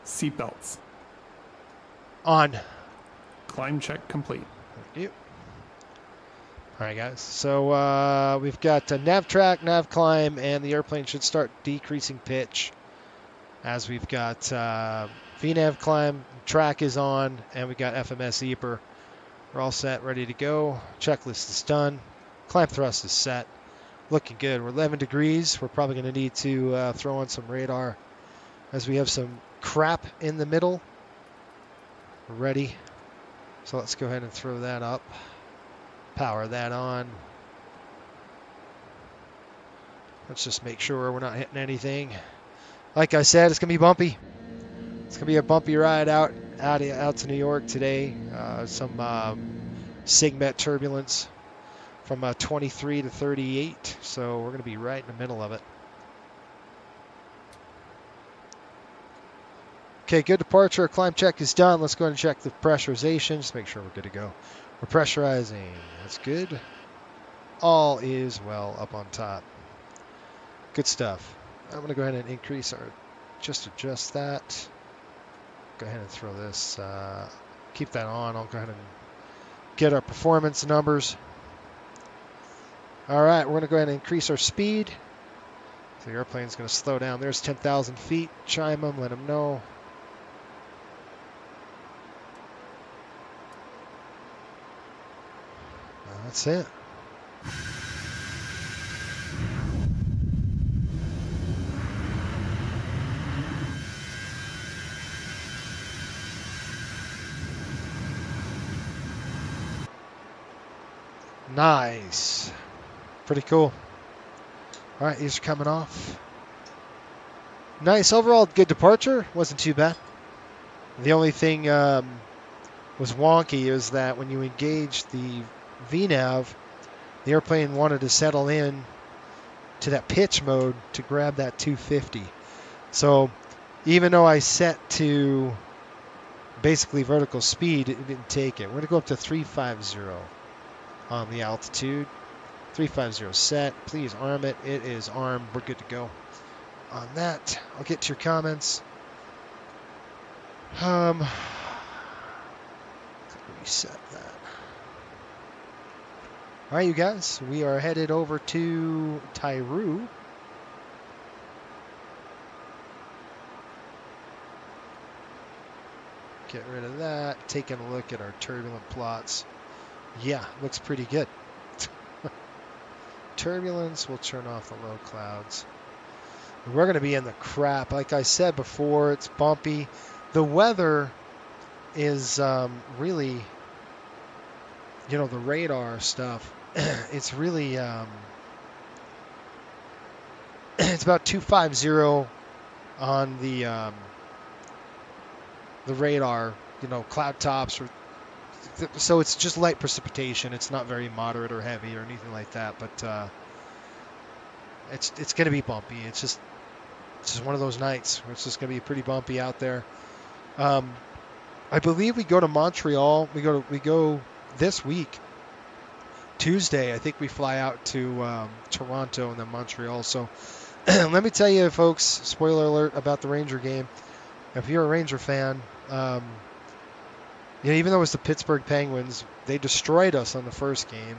Seatbelts. On. Climb check complete. Thank you. All right, guys. So we've got nav track, nav climb, and the airplane should start decreasing pitch as we've got VNAV climb, track is on, and we got FMS EPR. We're all set, ready to go. Checklist is done. Climb thrust is set. Looking good. We're 11 degrees. We're probably going to need to throw on some radar as we have some crap in the middle. We're ready. So let's go ahead and throw that up. Power that on. Let's just make sure we're not hitting anything. Like I said, it's going to be bumpy. It's going to be a bumpy ride out to New York today. Some SIGMET turbulence from 23 to 38. So we're going to be right in the middle of it. Okay, good departure. Climb check is done. Let's go ahead and check the pressurization. Just make sure we're good to go. We're pressurizing. That's good. All is well up on top. Good stuff. I'm going to go ahead and increase our, just adjust that. Go ahead and throw this, keep that on. I'll go ahead and get our performance numbers. All right, we're going to go ahead and increase our speed. So the airplane's going to slow down. There's 10,000 feet. Chime them, let them know. That's it. Nice. Pretty cool. All right, these are coming off. Nice. Overall, good departure. Wasn't too bad. The only thing was wonky is that when you engage the VNAV, the airplane wanted to settle in to that pitch mode to grab that 250. So even though I set to basically vertical speed, it didn't take it. We're going to go up to 350 on the altitude. 350 set. Please arm it. It is armed. We're good to go on that. I'll get to your comments. Reset that. All right, you guys. We are headed over to Tairu. Get rid of that. Taking a look at our turbulent plots. Yeah, looks pretty good. Turbulence, we'll turn off the low clouds. We're going to be in the crap. Like I said before, it's bumpy. The weather is really, you know, the radar stuff. It's really, it's about 250 on the radar, you know, cloud tops. So it's just light precipitation. It's not very moderate or heavy or anything like that. But it's going to be bumpy. It's just one of those nights where it's just going to be pretty bumpy out there. I believe we go to Montreal. We go this week. Tuesday, I think we fly out to Toronto and then Montreal. So let me tell you, folks, spoiler alert about the Ranger game. If you're a Ranger fan, you know, even though it was the Pittsburgh Penguins, they destroyed us on the first game.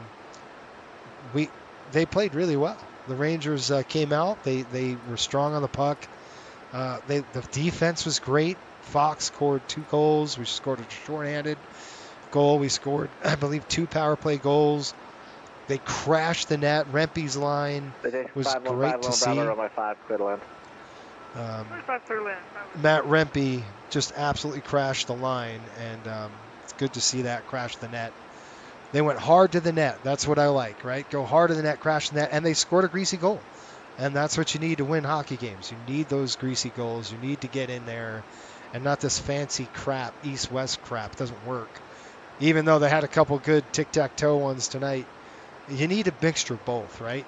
They played really well. The Rangers came out. They were strong on the puck. The defense was great. Fox scored 2 goals. We scored a shorthanded goal. We scored, I believe, 2 power play goals. They crashed the net. Rempe's line was great to see. Matt Rempe just absolutely crashed the line, and it's good to see that crash the net. They went hard to the net. That's what I like, right? Go hard to the net, crash the net, and they scored a greasy goal. And that's what you need to win hockey games. You need those greasy goals. You need to get in there, and not this fancy crap, east-west crap. It doesn't work. Even though they had a couple good tic-tac-toe ones tonight, you need a mixture of both, right?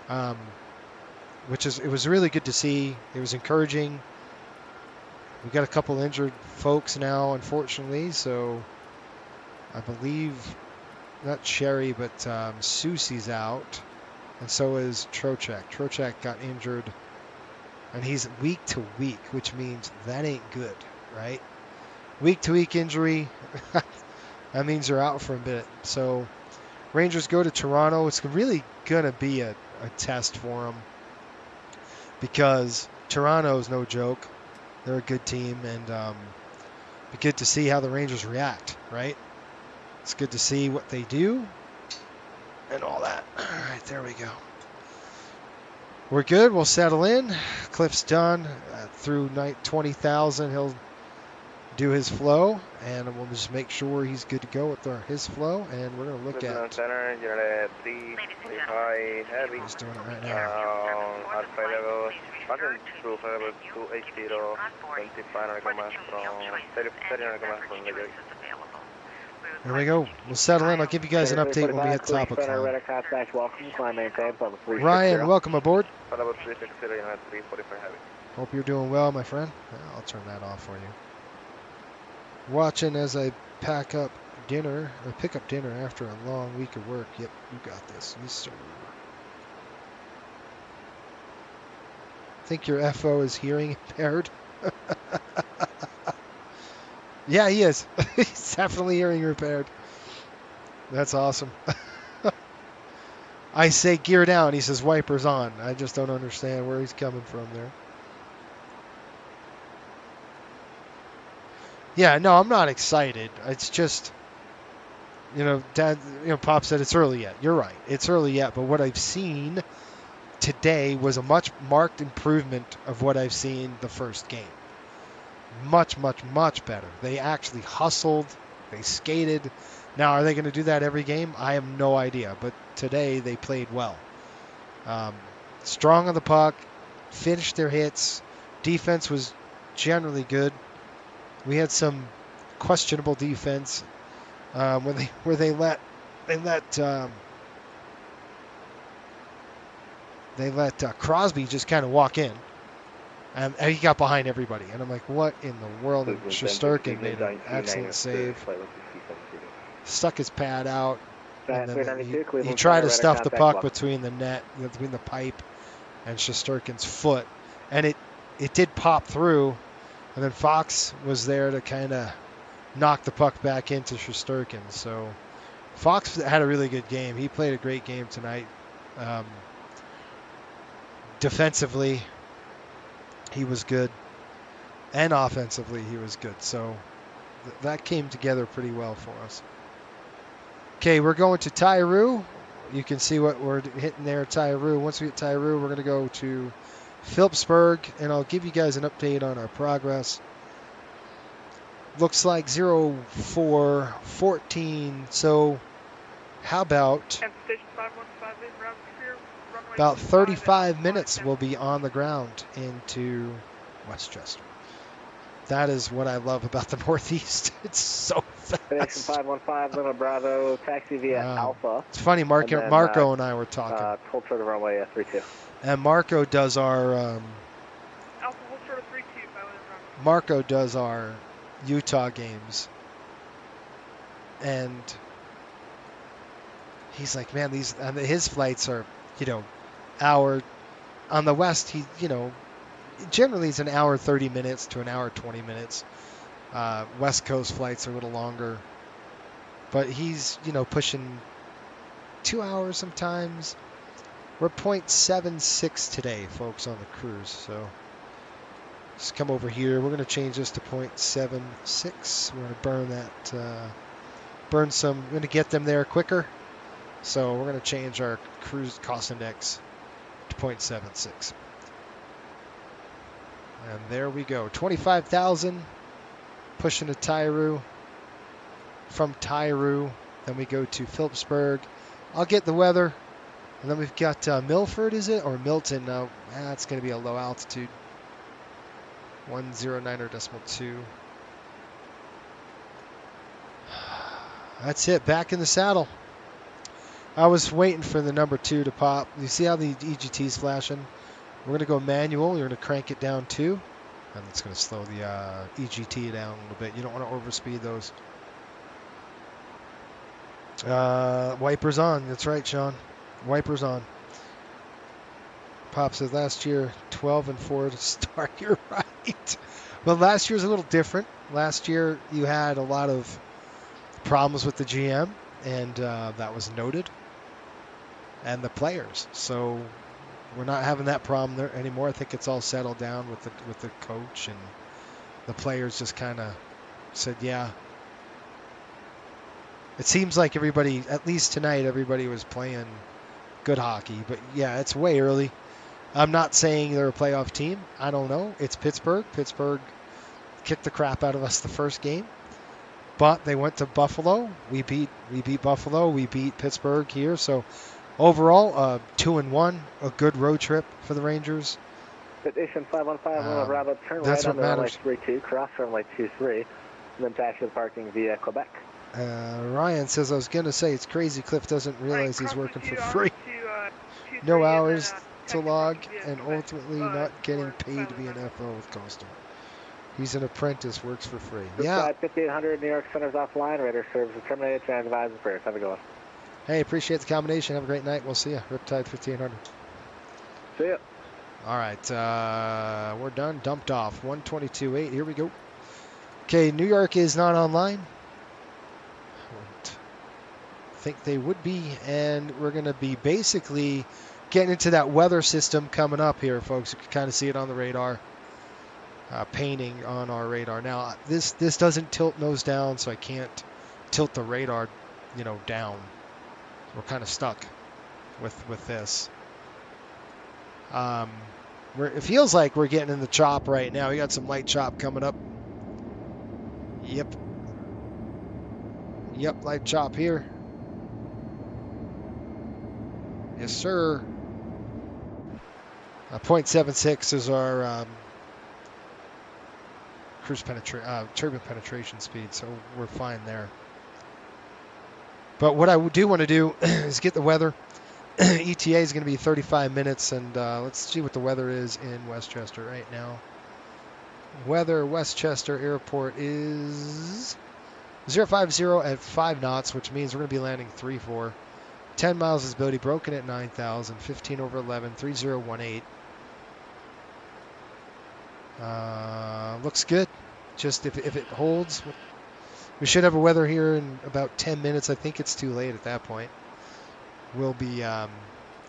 It was really good to see. It was encouraging. We've got a couple injured folks now, unfortunately. So I believe not Sherry, but Susie's out, and so is Trocheck. Trocheck got injured, and he's week to week, which means that ain't good, right? Week to week injury, that means they're out for a bit. So Rangers go to Toronto. It's really gonna be a test for them, because Toronto's no joke. They're a good team, and be good to see how the Rangers react, right? It's good to see what they do and all that. All right, there we go. We're good. We'll settle in. Cliff's done through 20,000. He'll do his flow, and we'll just make sure he's good to go with his flow. And we're going to look at. Center, Unit 3, high, heavy. He's doing it right now. Alpha level, passing through level 280, 25 from 30 from the gate. There we go. We'll settle in. I'll give you guys an update when we hit the top of climb. Ryan, welcome aboard. Hope you're doing well, my friend. I'll turn that off for you. Watching as I pick up dinner after a long week of work. Yep, you got this. Yes, sir. Think your FO is hearing impaired? Yeah, he is. He's definitely hearing repaired. That's awesome. I say gear down. He says wipers on. I just don't understand where he's coming from there. Yeah, no, I'm not excited. It's just, Dad, Pop said it's early yet. You're right. It's early yet. But what I've seen today was a much marked improvement of what I've seen the first game. Much, much, much better. They actually hustled. They skated. Now, are they going to do that every game? I have no idea. But today they played well. Strong on the puck, finished their hits. Defense was generally good. We had some questionable defense where they let Crosby just kind of walk in, and he got behind everybody. And I'm like, what in the world? And Shesterkin made an excellent save, stuck his pad out, and then he tried to stuff the puck between the net, between the pipe, and Shesterkin's foot, and it did pop through, and then Fox was there to kind of knock the puck back into Shesterkin. So Fox had a really good game. He played a great game tonight. Defensively, he was good, and offensively, he was good. So that came together pretty well for us. Okay, we're going to Tyroo. You can see what we're hitting there, Tyroo. Once we hit Tyroo, we're going to go to Phillipsburg, and I'll give you guys an update on our progress. Looks like 0414. So how about 35 minutes we'll be on the ground into Westchester. That is what I love about the Northeast. It's so fast. 515, Lima Bravo, taxi via Alpha. It's funny, Marco and I were talking. Hold short of runway 32. And Marco does our Alpha, hold short of 32. Marco does our Utah games, and he's like, man, his flights are, hour on the West. He, generally it's an hour 30 minutes to an hour 20 minutes. West Coast flights are a little longer, but he's pushing 2 hours sometimes. We're 0.76 today, folks, on the cruise. So just come over here. We're going to change this to 0.76. We're going to burn that, we're going to get them there quicker. So we're going to change our cruise cost index to 0.76. And there we go. 25,000 pushing to Tyroo. From Tyroo, then we go to Phillipsburg. I'll get the weather. And then we've got Milford, is it? Or Milton? No, it's going to be a low altitude. 109.2. That's it. Back in the saddle. I was waiting for the number 2 to pop. You see how the EGT's flashing? We're going to go manual. You're going to crank it down 2. And it's going to slow the EGT down a little bit. You don't want to overspeed those. Wipers on. That's right, Sean. Wipers on. Pop says last year 12-4 to start. You're right. Well, last year's a little different. Last year you had a lot of problems with the GM, and that was noted, and the players. So we're not having that problem there anymore. I think it's all settled down with the coach, and the players just kind of said, yeah. It seems like everybody, at least tonight, everybody was playing good hockey. But yeah, it's way early. I'm not saying they're a playoff team. I don't know. It's Pittsburgh. Pittsburgh kicked the crap out of us the first game, but they went to Buffalo. We beat Buffalo. We beat Pittsburgh here. So overall, 2-1, a good road trip for the Rangers. Station 515, Bravo, turn that's right what on matters. runway 32, cross runway 23, and then taxi the parking via Quebec. Ryan says, I was going to say, it's crazy Cliff doesn't realize he's working for free. No hours to log, and ultimately not getting paid to be an FO with Coastal. He's an apprentice, works for free. Yeah. 5800 New York Center's offline. Radar service is terminated. Transadvised and prayers. Have a good one. Hey, appreciate the combination. Have a great night. We'll see you. Riptide 1500. See ya. All right. We're done. Dumped off. 122.8. Here we go. Okay, New York is not online. I think they would be, and we're going to be basically getting into that weather system coming up here, folks. You can kind of see it on the radar, painting on our radar. Now, this doesn't tilt nose down, so I can't tilt the radar, down. We're kind of stuck with this. It feels like we're getting in the chop right now. We got some light chop coming up. Yep. Yep, light chop here. Yes, sir. 0.76 is our turbine penetration speed, so we're fine there. But what I do want to do is get the weather. ETA is going to be 35 minutes, and let's see what the weather is in Westchester right now. Weather, Westchester Airport is 050 at 5 knots, which means we're going to be landing 3-4. 10 miles visibility, broken at 9,000, 15 over 11, 3018. Looks good. Just if it holds, we should have a weather here in about 10 minutes. I think it's too late at that point. We'll be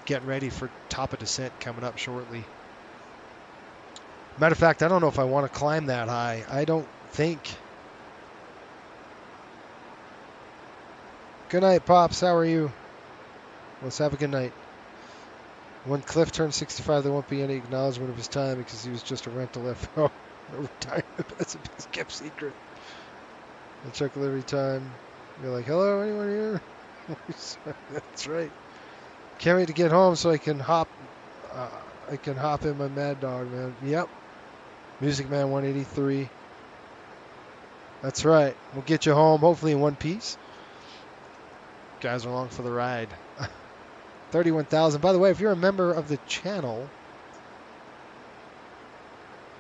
getting ready for top of descent coming up shortly. Matter of fact, I don't know if I want to climb that high. I don't think. Good night, Pops. How are you? Let's have a good night. When Cliff turns 65, there won't be any acknowledgement of his time because he was just a rental FO. No retirement. That's a kept secret. I check every time. You're like, hello, anyone here? That's right. Can't wait to get home so I can hop. I can hop in my Mad Dog, man. Yep. Music Man 183. That's right. We'll get you home, hopefully in one piece. Guys are along for the ride. 31,000. By the way, if you're a member of the channel,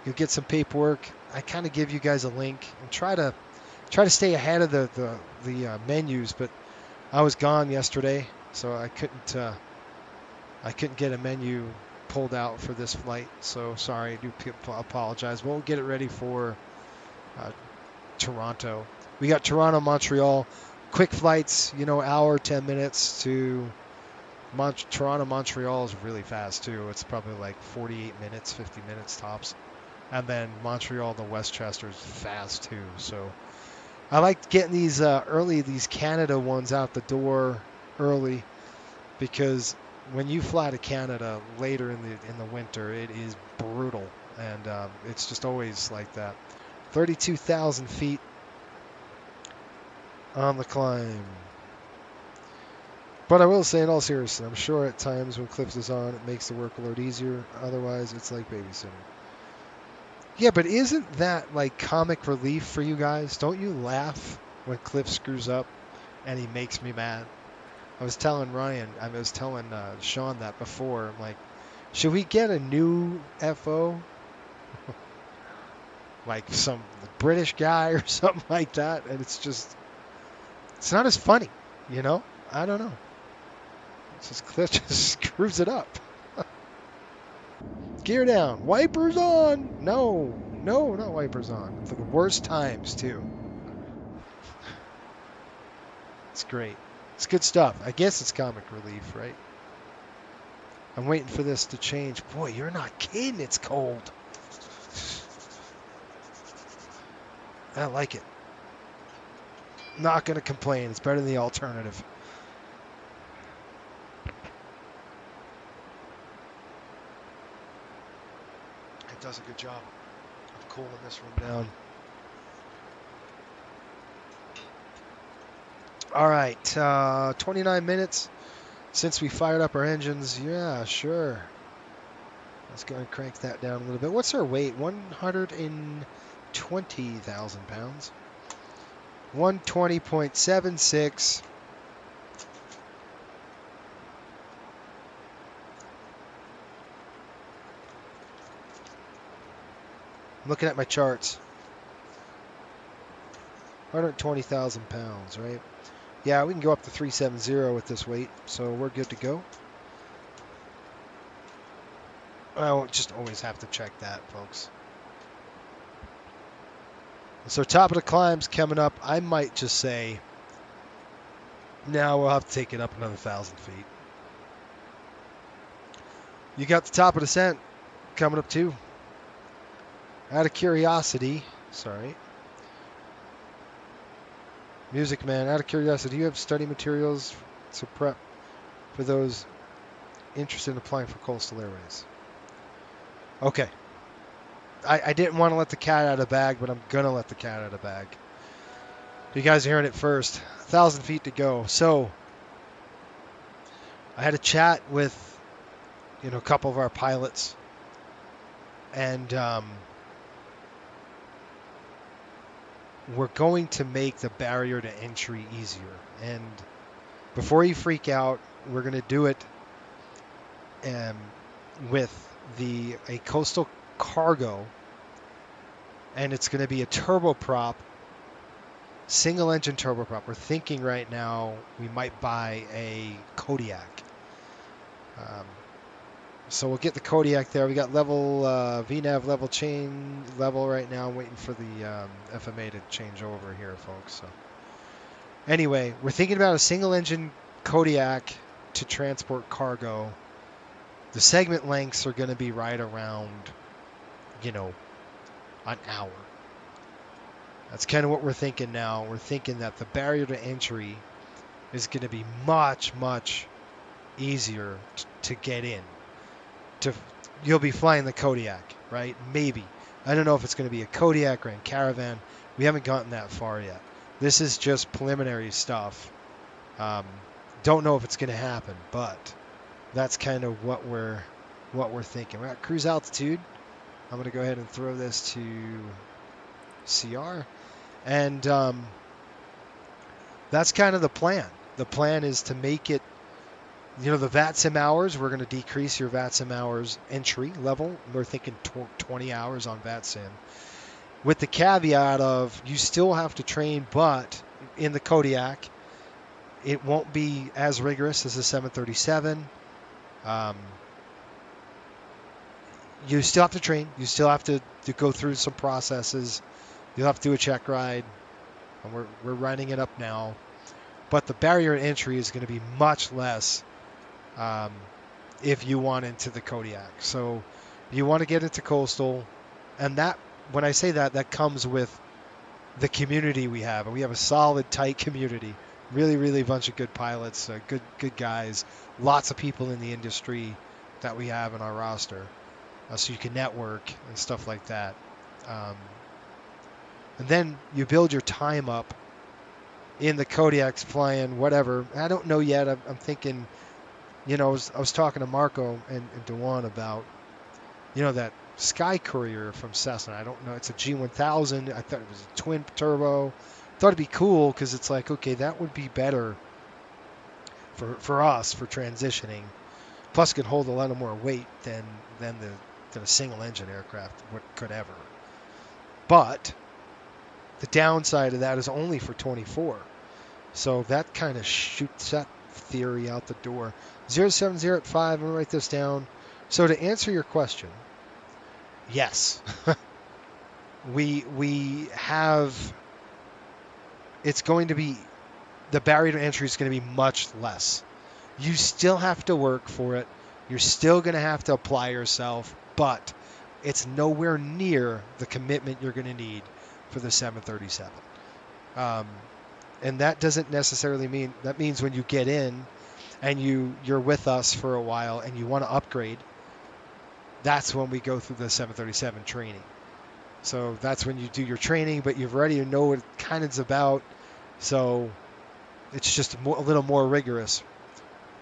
you'll get some paperwork. I kind of give you guys a link and try to stay ahead of the menus, but I was gone yesterday, so I couldn't get a menu pulled out for this flight. So sorry, I do apologize. We'll get it ready for Toronto. We got Toronto, Montreal, quick flights. Hour 10 minutes to Toronto. Montreal is really fast too. It's probably like 48 minutes, 50 minutes tops. And then Montreal to Westchester is fast too. So I like getting these these Canada ones out the door early, because when you fly to Canada later in the winter, it is brutal, and it's just always like that. 32,000 feet on the climb. But I will say, in all seriousness, I'm sure at times when Clips is on, it makes the workload easier. Otherwise, it's like babysitting. Yeah, but isn't that like comic relief for you guys? Don't you laugh when Cliff screws up and he makes me mad? I was telling Sean that before. I'm like, should we get a new FO? Like some British guy or something like that? And it's not as funny, I don't know. It's just Cliff just screws it up. Gear down. Wipers on. No, not wipers on. For the worst times, too. It's great. It's good stuff. I guess it's comic relief, right? I'm waiting for this to change. Boy, you're not kidding. It's cold. I like it. Not going to complain. It's better than the alternative. It does a good job of cooling this room down. All right, 29 minutes since we fired up our engines. Yeah, sure. Let's go and crank that down a little bit. What's our weight? 120,000 pounds. 120.76. I'm looking at my charts. 120,000 pounds, right? Yeah, we can go up to 370 with this weight, so we're good to go. I won't just always have to check that, folks. So top of the climb's coming up. I might just say, now we'll have to take it up another 1,000 feet. You got the top of the descent coming up too. Out of curiosity, sorry. Music Man, out of curiosity, do you have study materials to prep for those interested in applying for Coastal Airways? Okay. I didn't want to let the cat out of the bag, but I'm going to let the cat out of the bag. You guys are hearing it first. 1,000 feet to go. So I had a chat with, a couple of our pilots, and we're going to make the barrier to entry easier. And before you freak out, we're going to do it with a coastal cargo, and it's going to be a turboprop, single engine turboprop. We're thinking right now we might buy a Kodiak. So we'll get the Kodiak there. We got level VNAV level chain level right now. I'm waiting for the FMA to change over here, folks. So anyway, we're thinking about a single engine Kodiak to transport cargo. The segment lengths are going to be right around, an hour. That's kind of what we're thinking now. We're thinking that the barrier to entry is going to be much, much easier to get in. You'll be flying the Kodiak, right? Maybe. I don't know if it's going to be a Kodiak or a Caravan. We haven't gotten that far yet. This is just preliminary stuff. Don't know if it's going to happen, but that's kind of what we're thinking. We're at cruise altitude. I'm going to go ahead and throw this to CR, and that's kind of the plan. The plan is to make it, the VATSIM hours. We're going to decrease your VATSIM hours entry level. We're thinking 20 hours on VATSIM, with the caveat of you still have to train, but in the Kodiak, it won't be as rigorous as the 737. You still have to train. You still have to go through some processes. You'll have to do a check ride. And we're running it up now. But the barrier to entry is going to be much less if you want into the Kodiak. So you want to get into coastal. And that, when I say that, that comes with the community we have. And we have a solid, tight community. Really, really bunch of good pilots, good guys. Lots of people in the industry that we have in our roster. So you can network and stuff like that. And then you build your time up in the Kodiaks flying whatever. I don't know yet. I'm thinking, I was talking to Marco and Dewan about, that Sky Courier from Cessna. I don't know. It's a G1000. I thought it was a twin turbo. Thought it'd be cool because it's like, okay, that would be better for us for transitioning. Plus, it could hold a lot more weight than a single engine aircraft could ever. But the downside of that is only for 24. So that kind of shoots that theory out the door. 0705, I'm going to write this down. So to answer your question, yes. we have, it's going to be, the barrier to entry is going to be much less. You still have to work for it. You're still going to have to apply yourself, but it's nowhere near the commitment you're going to need for the 737. And that doesn't necessarily mean, that means when you get in and you're with us for a while and you want to upgrade, that's when we go through the 737 training. So that's when you do your training, but you've already know what it kind of is about. So it's just a little more rigorous.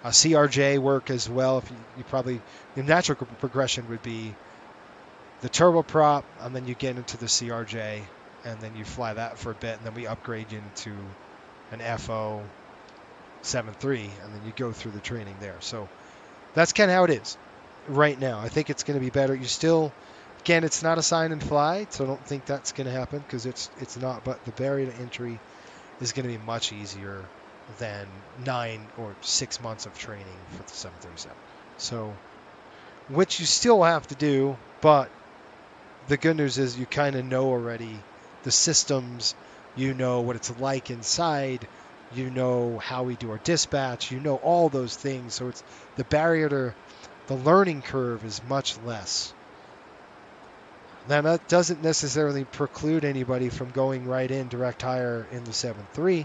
CRJ work as well. If you probably, the natural progression would be the turboprop, and then you get into the CRJ, and then you fly that for a bit, and then we upgrade you into an FO 7.3, and then you go through the training there. So that's kind of how it is right now. I think it's going to be better. You still, again, it's not a sign and fly, so I don't think that's going to happen because it's not. But the barrier to entry is going to be much easier than 9 or 6 months of training for the 737. So, which you still have to do, but the good news is you kind of know already the systems, you know what it's like inside, you know how we do our dispatch, you know all those things. So it's the barrier to the learning curve is much less. Now that doesn't necessarily preclude anybody from going right in direct hire in the 7.3.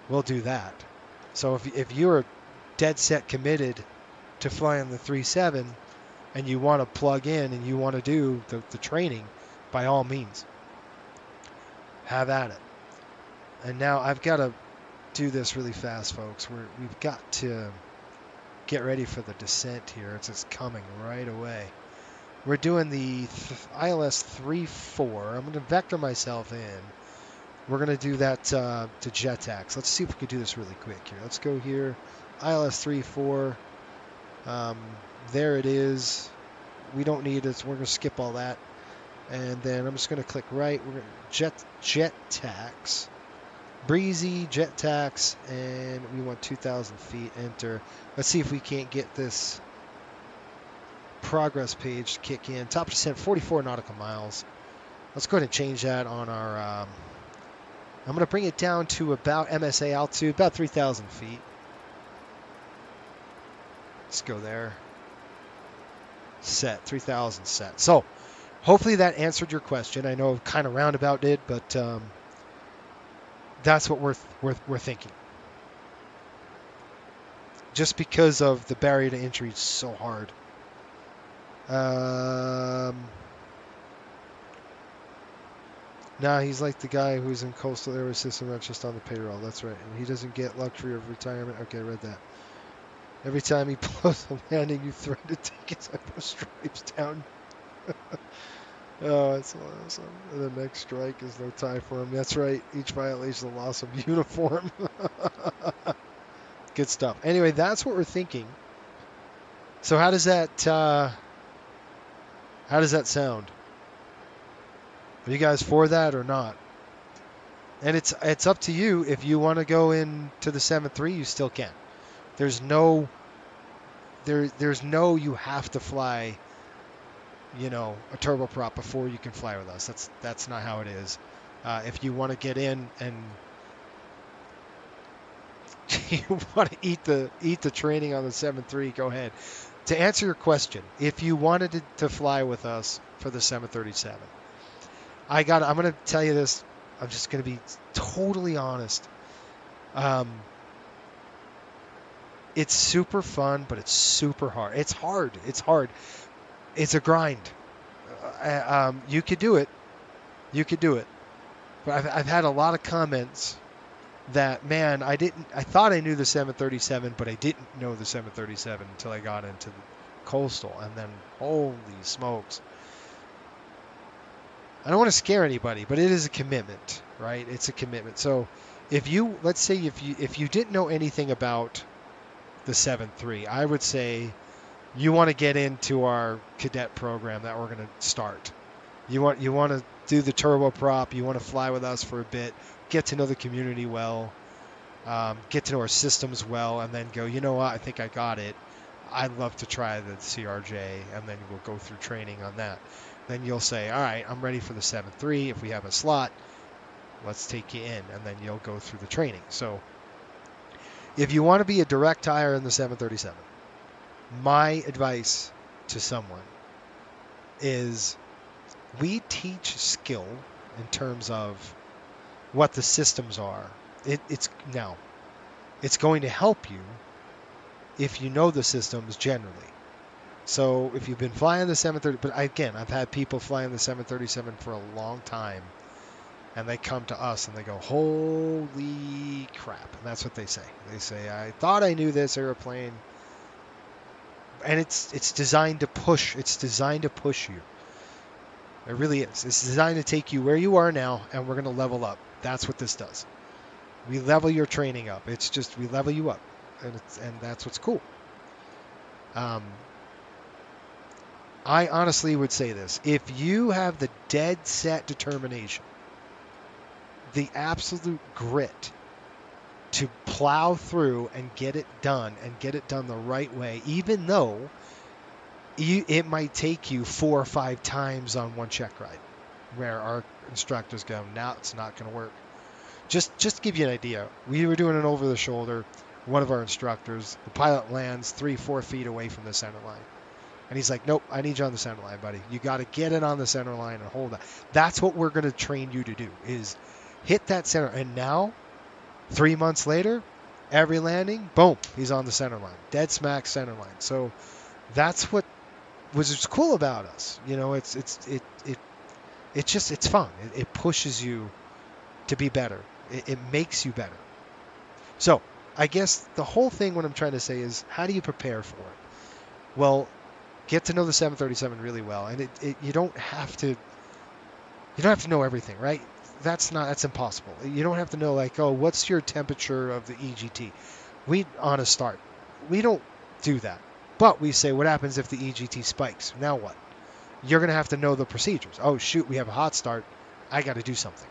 We'll do that. So if you're dead set committed to flying the 3.7 and you want to plug in and you want to do the training, by all means, have at it. And now I've got to do this really fast, folks. We've got to get ready for the descent here. It's just coming right away. We're doing the ILS 3-4. I'm going to vector myself in. We're going to do that to JetX. Let's see if we can do this really quick here. Let's go here. ILS 3-4. There it is. We don't need it. So we're going to skip all that. And then I'm just going to click right. We're going to jet tax. Breezy, jet tax, and we want 2,000 feet. Enter. Let's see if we can't get this progress page to kick in. Top descent, 44 nautical miles. Let's go ahead and change that on our... I'm going to bring it down to about MSA altitude, about 3,000 feet. Let's go there. Set, 3,000 set. So, hopefully that answered your question. I know kind of roundabout did, but that's what we're thinking. Just because of the barrier to entry is so hard. Nah, he's like the guy who's in coastal area system, not just on the payroll. That's right. And he doesn't get luxury of retirement. Okay, I read that. Every time he blows a landing, you threaten to take his stripes down. Oh, that's awesome. And the next strike is no tie for him. That's right. Each violation is a loss of uniform. Good stuff. Anyway, that's what we're thinking. So how does that sound? Are you guys for that or not? And it's up to you. If you want to go into the 7-3, you still can. There's no you have to fly, you know, a turboprop before you can fly with us. That's not how it is. If you want to get in and you want to eat the training on the 7-3, go ahead. To answer your question, if you wanted to fly with us for the 737, I'm going to tell you this. I'm just going to be totally honest. It's super fun, but it's super hard. It's hard. It's hard. It's a grind. You could do it. You could do it. But I've had a lot of comments that, man, I thought I knew the 737, but I didn't know the 737 until I got into the coastal. And then, holy smokes. I don't want to scare anybody, but it is a commitment, right? It's a commitment. So let's say if you didn't know anything about the 7-3, I would say you want to get into our cadet program that we're going to start. You want to do the turboprop. You want to fly with us for a bit, get to know the community well, get to know our systems well, and then go, you know what, I think I got it. I'd love to try the CRJ, and then we'll go through training on that. Then you'll say, all right, I'm ready for the 7-3. If we have a slot, let's take you in, and then you'll go through the training. So if you want to be a direct hire in the 737, my advice to someone is we teach skill in terms of what the systems are. It's going to help you if you know the systems generally. So if you've been flying the 730, but again, I've had people flying the 737 for a long time, and they come to us and they go, holy crap. And that's what they say. They say, I thought I knew this airplane. And it's designed to push. It's designed to push you. It really is. It's designed to take you where you are now, and we're going to level up. That's what this does. We level your training up. It's just, we level you up. And that's what's cool. I honestly would say this. If you have the dead set determination, the absolute grit to plow through and get it done the right way, even though it might take you 4 or 5 times on one check ride, where our instructors go, now it's not going to work. Just to give you an idea, we were doing an over the shoulder. One of our instructors, the pilot lands 3-4 feet away from the center line. And he's like, nope, I need you on the center line, buddy. You got to get it on the center line and hold that. That's what we're going to train you to do, is hit that center. And now, 3 months later, every landing, boom, he's on the center line. Dead smack center line. So that's what was cool about us. You know, it's fun. It pushes you to be better. It makes you better. So I guess the whole thing, what I'm trying to say is, how do you prepare for it? Well, get to know the 737 really well, and you don't have to know everything, right? That's impossible. You don't have to know, like, oh, what's your temperature of the EGT? On a start, we don't do that. But we say, what happens if the EGT spikes? Now what? You're going to have to know the procedures. Oh, shoot, we have a hot start. I got to do something.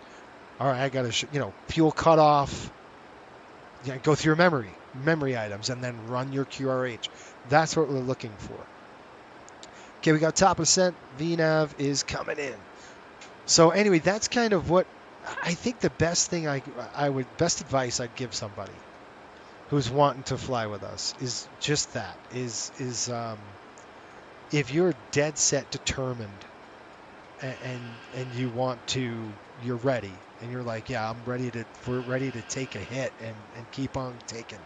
All right, I got to, fuel cutoff. Yeah, go through your memory items, and then run your QRH. That's what we're looking for. Okay, we got top ascent. VNAV is coming in. So anyway, that's kind of what I think the best thing best advice I'd give somebody who's wanting to fly with us is just that, is if you're dead set determined and you're ready, and you're like, yeah, we're ready to take a hit and keep on taking.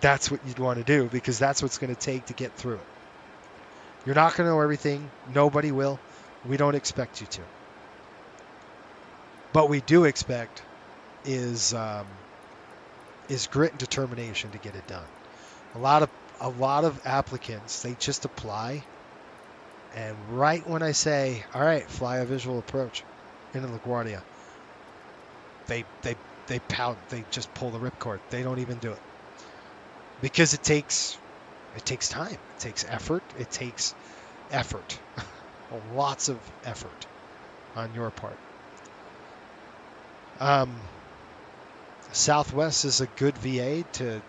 That's what you'd want to do, because that's what's going to take to get through it. You're not going to know everything. Nobody will. We don't expect you to. But we do expect is grit and determination to get it done. A lot of applicants, they just apply, and right when I say, all right, fly a visual approach into LaGuardia, they pout, they just pull the ripcord. They don't even do it, because it takes time, it takes effort, lots of effort on your part. Southwest is a good VA to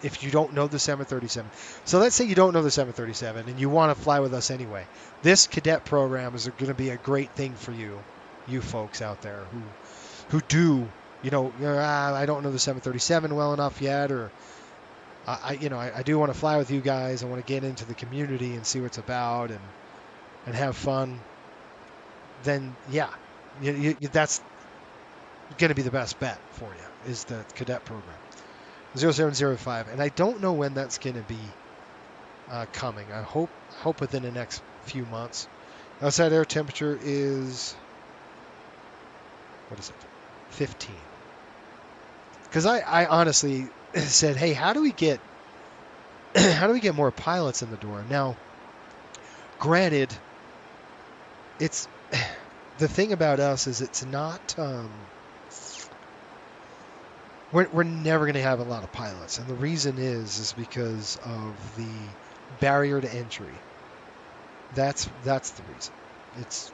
if you don't know the 737. So let's say you don't know the 737 and you want to fly with us anyway. This cadet program is going to be a great thing for you folks out there who do, I don't know the 737 well enough yet, or I do want to fly with you guys. I want to get into the community and see what it's about and have fun. Then yeah, that's going to be the best bet for you, is the cadet program. 0705, and I don't know when that's going to be coming. I hope within the next few months. Outside air temperature is, what is it, 15. Because I honestly said, hey, how do we get more pilots in the door? Now, granted, it's the thing about us is it's not. We're never going to have a lot of pilots, and the reason is because of the barrier to entry. That's the reason. It's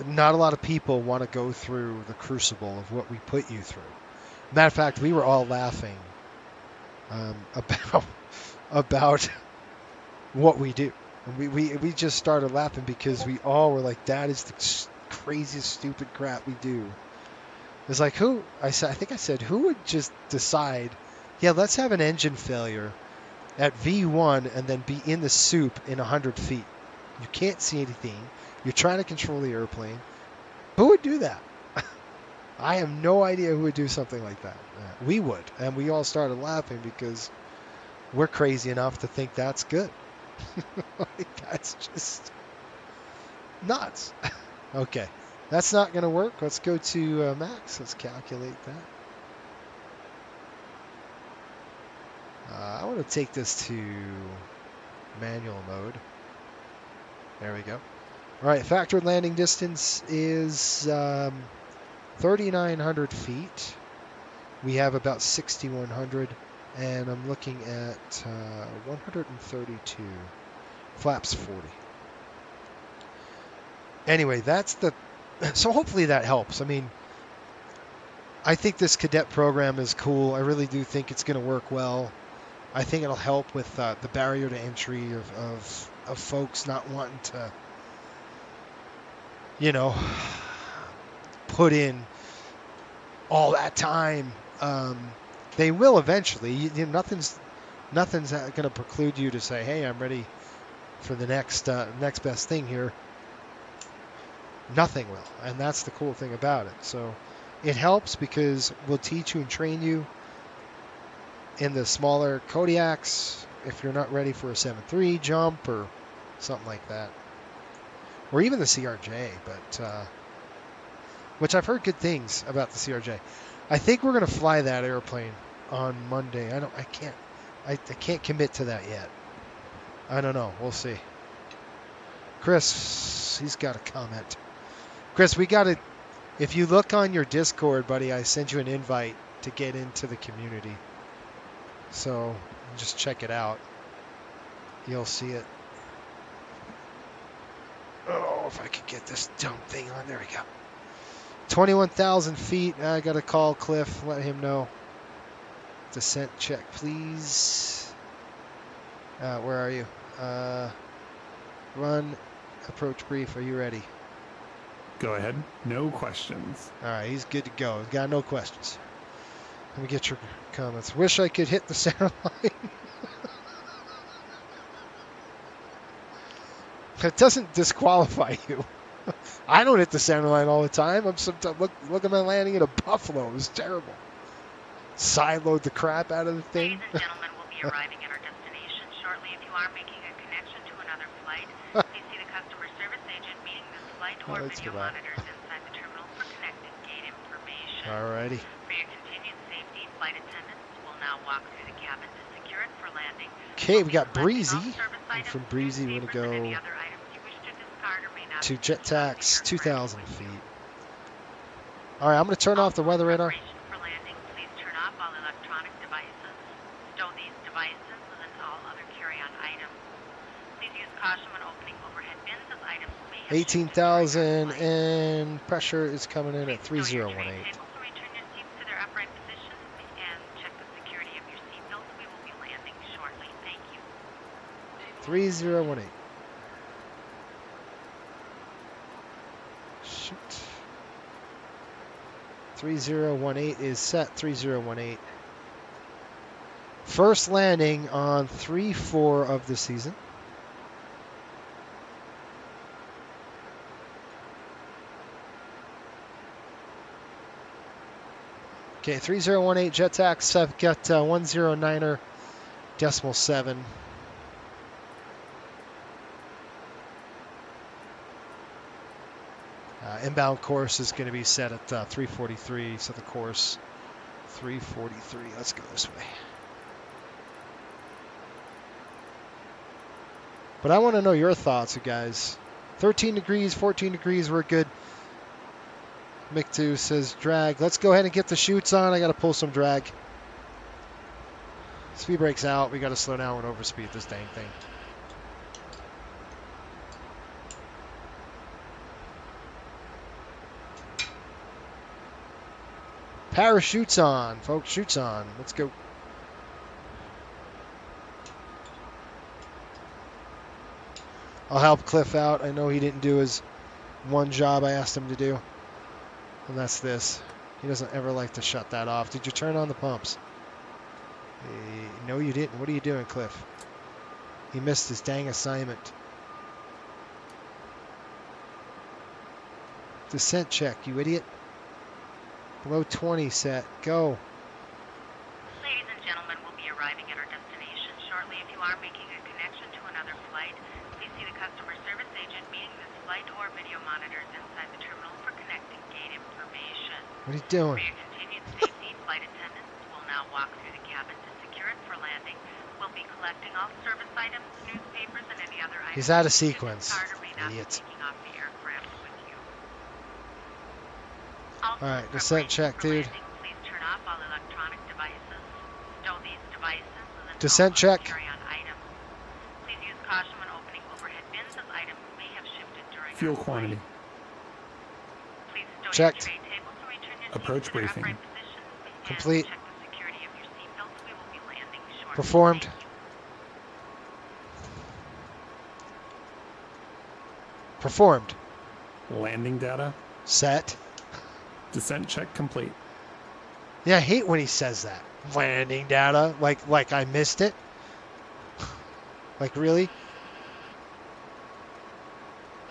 not a lot of people want to go through the crucible of what we put you through. Matter of fact, we were all laughing about what we do. And we just started laughing because we all were like, that is the craziest, stupid crap we do. It's like, who would just decide, yeah, let's have an engine failure at V1 and then be in the soup in 100 feet. You can't see anything. You're trying to control the airplane. Who would do that? I have no idea who would do something like that. We would. And we all started laughing because we're crazy enough to think that's good. That's just nuts. Okay. That's not going to work. Let's go to max. Let's calculate that. I want to take this to manual mode. There we go. All right, factored landing distance is 3,900 feet. We have about 6,100, and I'm looking at 132. Flaps 40. Anyway, that's the... So hopefully that helps. I mean, I think this cadet program is cool. I really do think it's going to work well. I think it'll help with the barrier to entry of folks not wanting to, put in all that time. They will eventually. Nothing's going to preclude you to say, hey, I'm ready for the next best thing here. Nothing will, and that's the cool thing about it. So it helps because we'll teach you and train you in the smaller Kodiaks if you're not ready for a 7.3 jump or something like that. or even the CRJ, but which I've heard good things about the CRJ. I think we're gonna fly that airplane on Monday. I can't commit to that yet. I don't know. We'll see. Chris, he's got a comment. Chris, we got to. If you look on your Discord, buddy, I sent you an invite to get into the community. So just check it out. You'll see it. Oh, if I could get this dumb thing on. There we go. 21,000 feet. I got to call Cliff. Let him know. Descent check, please. Where are you? Run. Approach brief. Are you ready? Go ahead. No questions. All right, he's good to go. He's got no questions. Let me get your comments. Wish I could hit the center line. It doesn't disqualify you. I don't hit the center line all the time. I'm sometimes look at my landing at a Buffalo. It was terrible. Sideload the crap out of the thing. Ladies and gentlemen, we'll be arriving at our destination shortly. If you are making a connection to another flight, please see the customer service agent meeting this flight or video monitors inside the terminal for connecting gate information. Alrighty. For your continued safety, flight attendants will now walk through the cabin to secure it for landing. Okay, we got Breezy. And from Breezy, we're going to go to jet tax 2,000 feet. All right, I'm going to turn off the weather radar. For landing, please turn off all electronic devices. Stow these devices and all other carry-on items. Please use caution when opening overhead bins as items may have 18,000 and pressure is coming in at 3018. Return your seats to their upright positions and check the security of your seatbelts. We will be landing shortly. Thank you. 3018. Shoot. 3018 is set. 3018. First landing on 3-4 of the season. Okay, 3018 jet tax. I've got 109er decimal 7. Inbound course is going to be set at 343, so the course 343. Let's go this way. But I want to know your thoughts, you guys. 13 degrees, 14 degrees, we're good. Mick2 says drag. Let's go ahead and get the chutes on. I got to pull some drag. Speed brake's out. We got to slow down and overspeed this dang thing. Parachutes on, folks. Chutes on. Let's go. I'll help Cliff out. I know he didn't do his one job I asked him to do. And that's this. He doesn't ever like to shut that off. Did you turn on the pumps? No, you didn't. What are you doing, Cliff? He missed his dang assignment. Descent check, you idiot. Below 20 set. Go. Ladies and gentlemen, we'll be arriving at our destination shortly. If you are making a connection to another flight, please see the customer service agent meeting this flight or video monitors inside the terminal for connecting gate information. What are you doing? For your continued safety, flight attendants will now walk through the cabin to secure it for landing. We'll be collecting all service items, newspapers, and any other items. He's out of sequence. Idiot. Off the aircraft with you. All right, descent check, dude. Please turn off all electronic devices. Stow these devices and descent check. carry-on items. Please use caution when opening overhead bins as items may have shifted during Fuel quantity. Please stow checked. your tray tables and return your Approach seats to their briefing. upright positions. Complete. Check the security of your seatbelts. We will be landing shortly. Performed. Thank you. Performed. Landing data. Set. Descent check complete. Yeah, I hate when he says that. Landing data. Like I missed it. Like, really?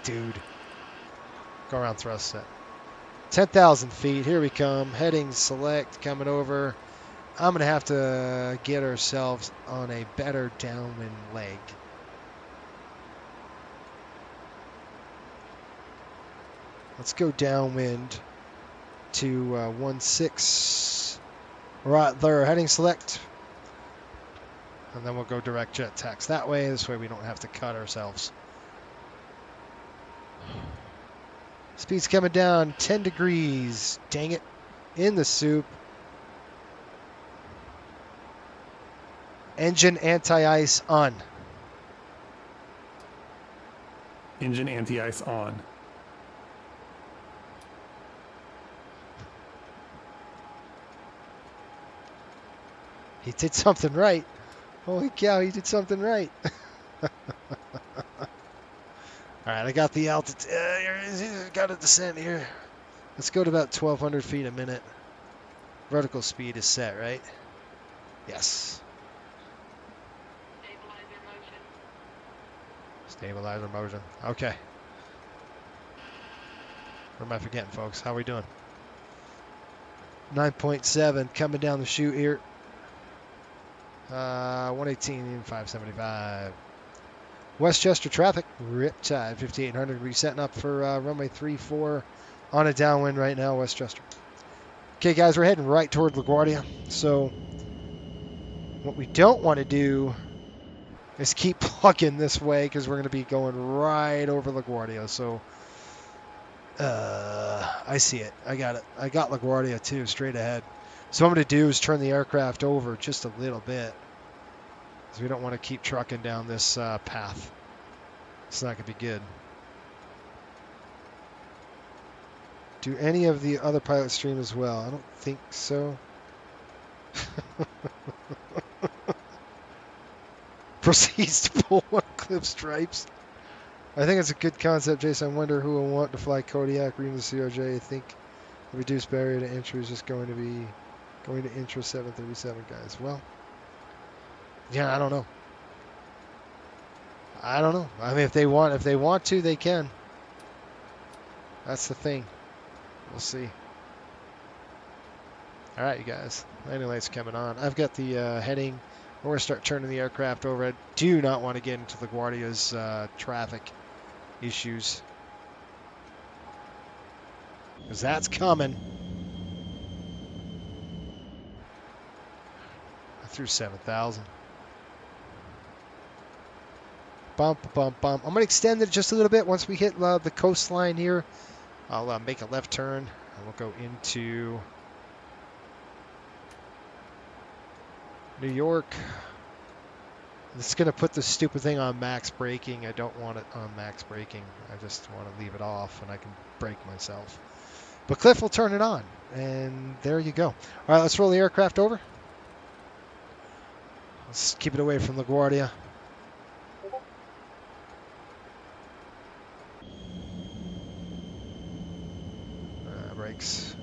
Dude. Go around thrust set. 10,000 feet. Here we come. Heading select. Coming over. I'm going to have to get ourselves on a better downwind leg. Let's go downwind to 16. Right there, heading select. And then we'll go direct jet tax that way. This way we don't have to cut ourselves. Speed's coming down 10 degrees. Dang it. In the soup. Engine anti-ice on. Engine anti-ice on. He did something right. Holy cow, he did something right. Alright, I got the altitude. Got a descent here. Let's go to about 1,200 feet a minute. Vertical speed is set, right? Yes. Stabilizer motion. Okay. What am I forgetting, folks? How are we doing? 9.7 coming down the chute here. 118, 575. Westchester traffic, Riptide, 5800. We're setting up for runway 34 on a downwind right now, Westchester. Okay, guys, we're heading right toward LaGuardia. So what we don't want to do is keep plugging this way because we're going to be going right over LaGuardia. So I see it. I got it. I got LaGuardia too, straight ahead. So what I'm going to do is turn the aircraft over just a little bit because we don't want to keep trucking down this path. It's not going to be good. Do any of the other pilots stream as well? I don't think so. Proceeds to pull one clip stripes. I think it's a good concept, Jason. I wonder who will want to fly Kodiak or even the CRJ. I think the reduced barrier to entry is just going to intro 737 guys. Well, yeah, I don't know. I don't know. I mean, if they want to, they can. That's the thing. We'll see. All right, you guys. Landing lights coming on. I've got the heading. We're going to start turning the aircraft over. I do not want to get into LaGuardia's traffic issues, because that's coming. I threw 7,000. Bump, bump, bump. I'm going to extend it just a little bit once we hit the coastline here. I'll make a left turn, and we'll go into New York. This is going to put the stupid thing on max braking. I don't want it on max braking. I just want to leave it off, and I can brake myself. But Cliff will turn it on, and there you go. All right, let's roll the aircraft over. Let's keep it away from LaGuardia. Brakes.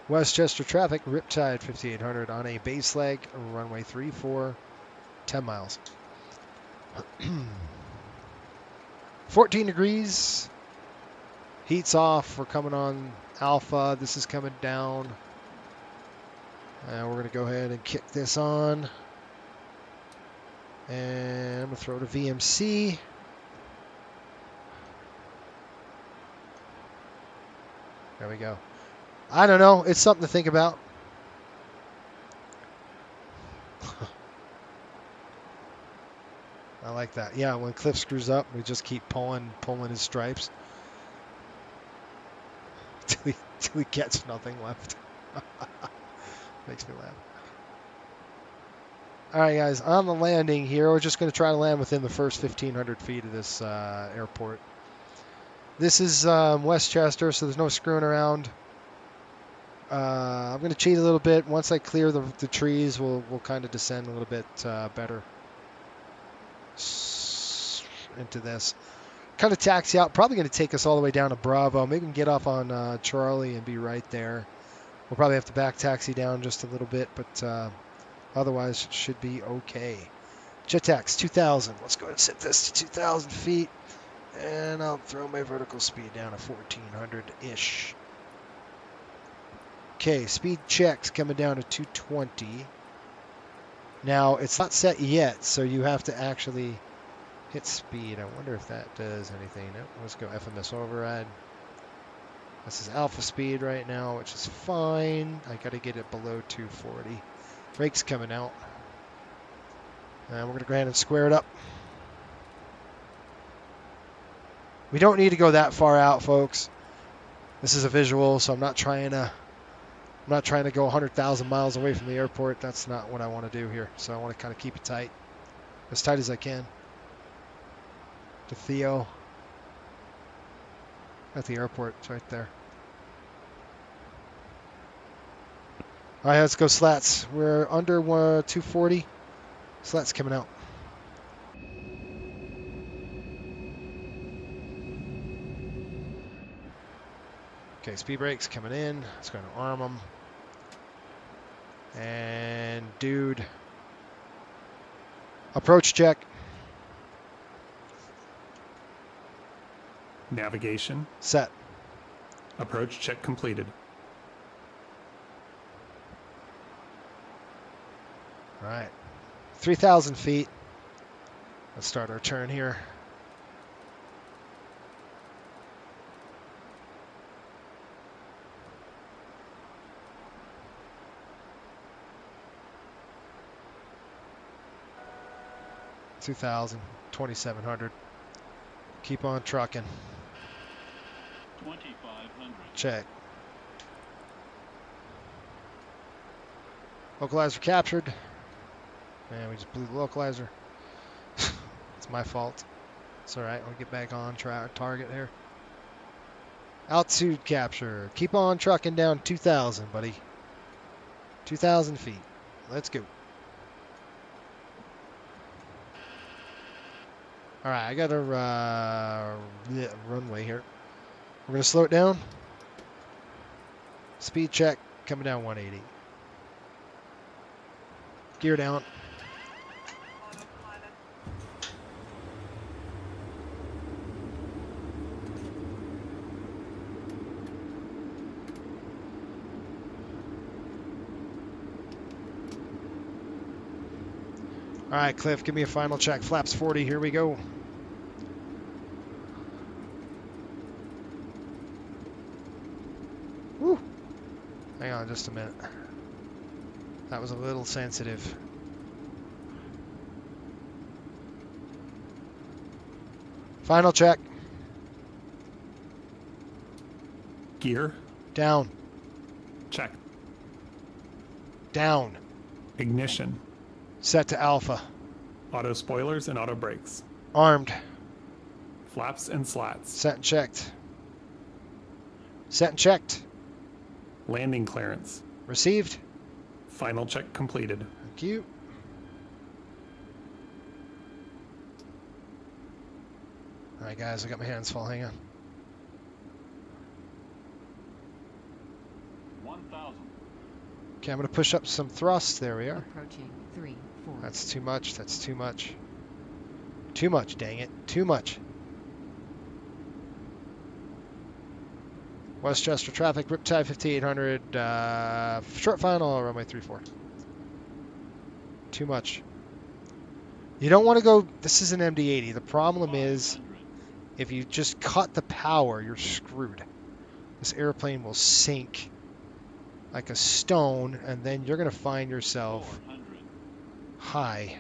Westchester traffic, Riptide 5800 on a base leg, runway 34, 10 miles. 14 degrees. Heat's off. We're coming on Alpha. This is coming down. And we're going to go ahead and kick this on. And I'm going to throw it to VMC. There we go. I don't know. It's something to think about. I like that. Yeah, when Cliff screws up, we just keep pulling his stripes till he gets nothing left. Makes me laugh. All right, guys, on the landing here, we're just going to try to land within the first 1,500 feet of this airport. This is Westchester, so there's no screwing around. I'm going to cheat a little bit. Once I clear the trees, we'll kind of descend a little bit better into this. Kind of taxi out. Probably going to take us all the way down to Bravo. Maybe we can get off on Charlie and be right there. We'll probably have to back taxi down just a little bit, but otherwise it should be okay. Jet tax 2,000. Let's go ahead and set this to 2,000 feet. And I'll throw my vertical speed down to 1400-ish. Okay, speed checks coming down to 220. Now, it's not set yet, so you have to actually hit speed. I wonder if that does anything. Nope, let's go FMS override. This is alpha speed right now, which is fine. I got to get it below 240. Brakes coming out. And we're going to go ahead and square it up. We don't need to go that far out, folks. This is a visual, so I'm not trying to go 100,000 miles away from the airport. That's not what I want to do here. So I want to kind of keep it tight as I can. To Theo. At the airport, it's right there. All right, let's go slats. We're under 240. Slats coming out. Okay, speed brakes coming in. Let's go to arm them. And dude, approach check. Navigation. Set. Approach check completed. All right, 3,000 feet. Let's start our turn here. $2,700. Keep on trucking. 2,500. Check. Localizer captured. Man, we just blew the localizer. It's my fault. It's all right. We'll get back on target here. Altitude capture. Keep on trucking down 2,000, buddy. 2,000 feet. Let's go. All right, I got a runway here. We're going to slow it down. Speed check coming down 180. Gear down. All right, Cliff, give me a final check. Flaps 40, here we go. Woo. Hang on just a minute. That was a little sensitive. Final check. Gear. Down. Check. Down. Ignition. Set to alpha. Auto spoilers and auto brakes. Armed. Flaps and slats. Set and checked. Set and checked. Landing clearance. Received. Final check completed. Thank you. All right, guys, I got my hands full. Hang on. 1,000. Okay, I'm going to push up some thrust. There we are. Approaching 3, 4. That's too much. That's too much. Too much, dang it. Too much. Westchester traffic, Riptide 5800, short final, runway 34. Too much. You don't want to go, this is an MD-80. The problem is, if you just cut the power, you're screwed. This airplane will sink like a stone, and then you're going to find yourself high.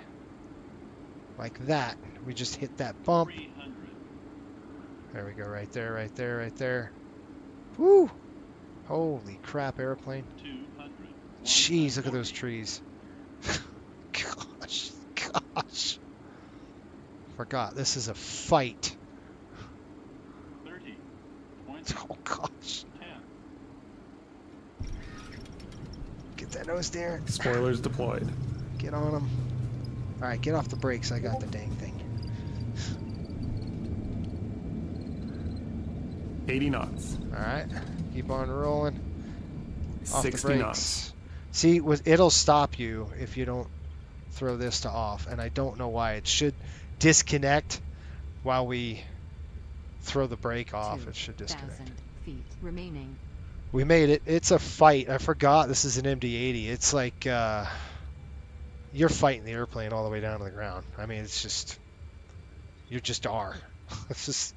Like that. We just hit that bump. There we go, right there, right there, right there. Woo! Holy crap, airplane. Jeez, look at those trees. Gosh. Forgot, this is a fight. 30, 20, Oh gosh. 10. Get that nose there. Spoilers deployed. Get on them. Alright, get off the brakes. I got the dang thing. 80 knots. Alright, keep on rolling. Off 60 the brakes. knots. See, it'll stop you if you don't throw this to off, and I don't know why. It should disconnect while we throw the brake off, it should disconnect. 2,000 feet remaining. We made it. It's a fight. I forgot this is an MD-80. It's like you're fighting the airplane all the way down to the ground. I mean, it's just, you just are. It's just,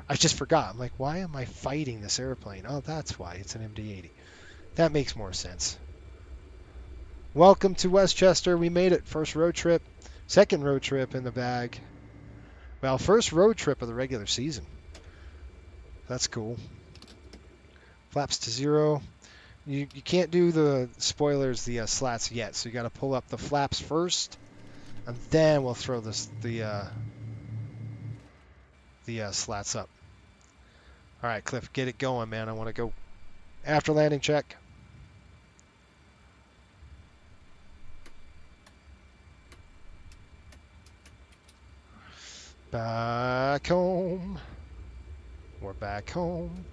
I just forgot. I'm like, why am I fighting this airplane? Oh, that's why. It's an MD-80. That makes more sense. Welcome to Westchester. We made it. First road trip. Second road trip in the bag. Well, first road trip of the regular season. That's cool. Flaps to 0. You can't do the spoilers, the slats yet, so you got to pull up the flaps first, and then we'll throw the slats up. All right, Cliff, get it going, man. I want to go. After landing check. Back home. We're back home.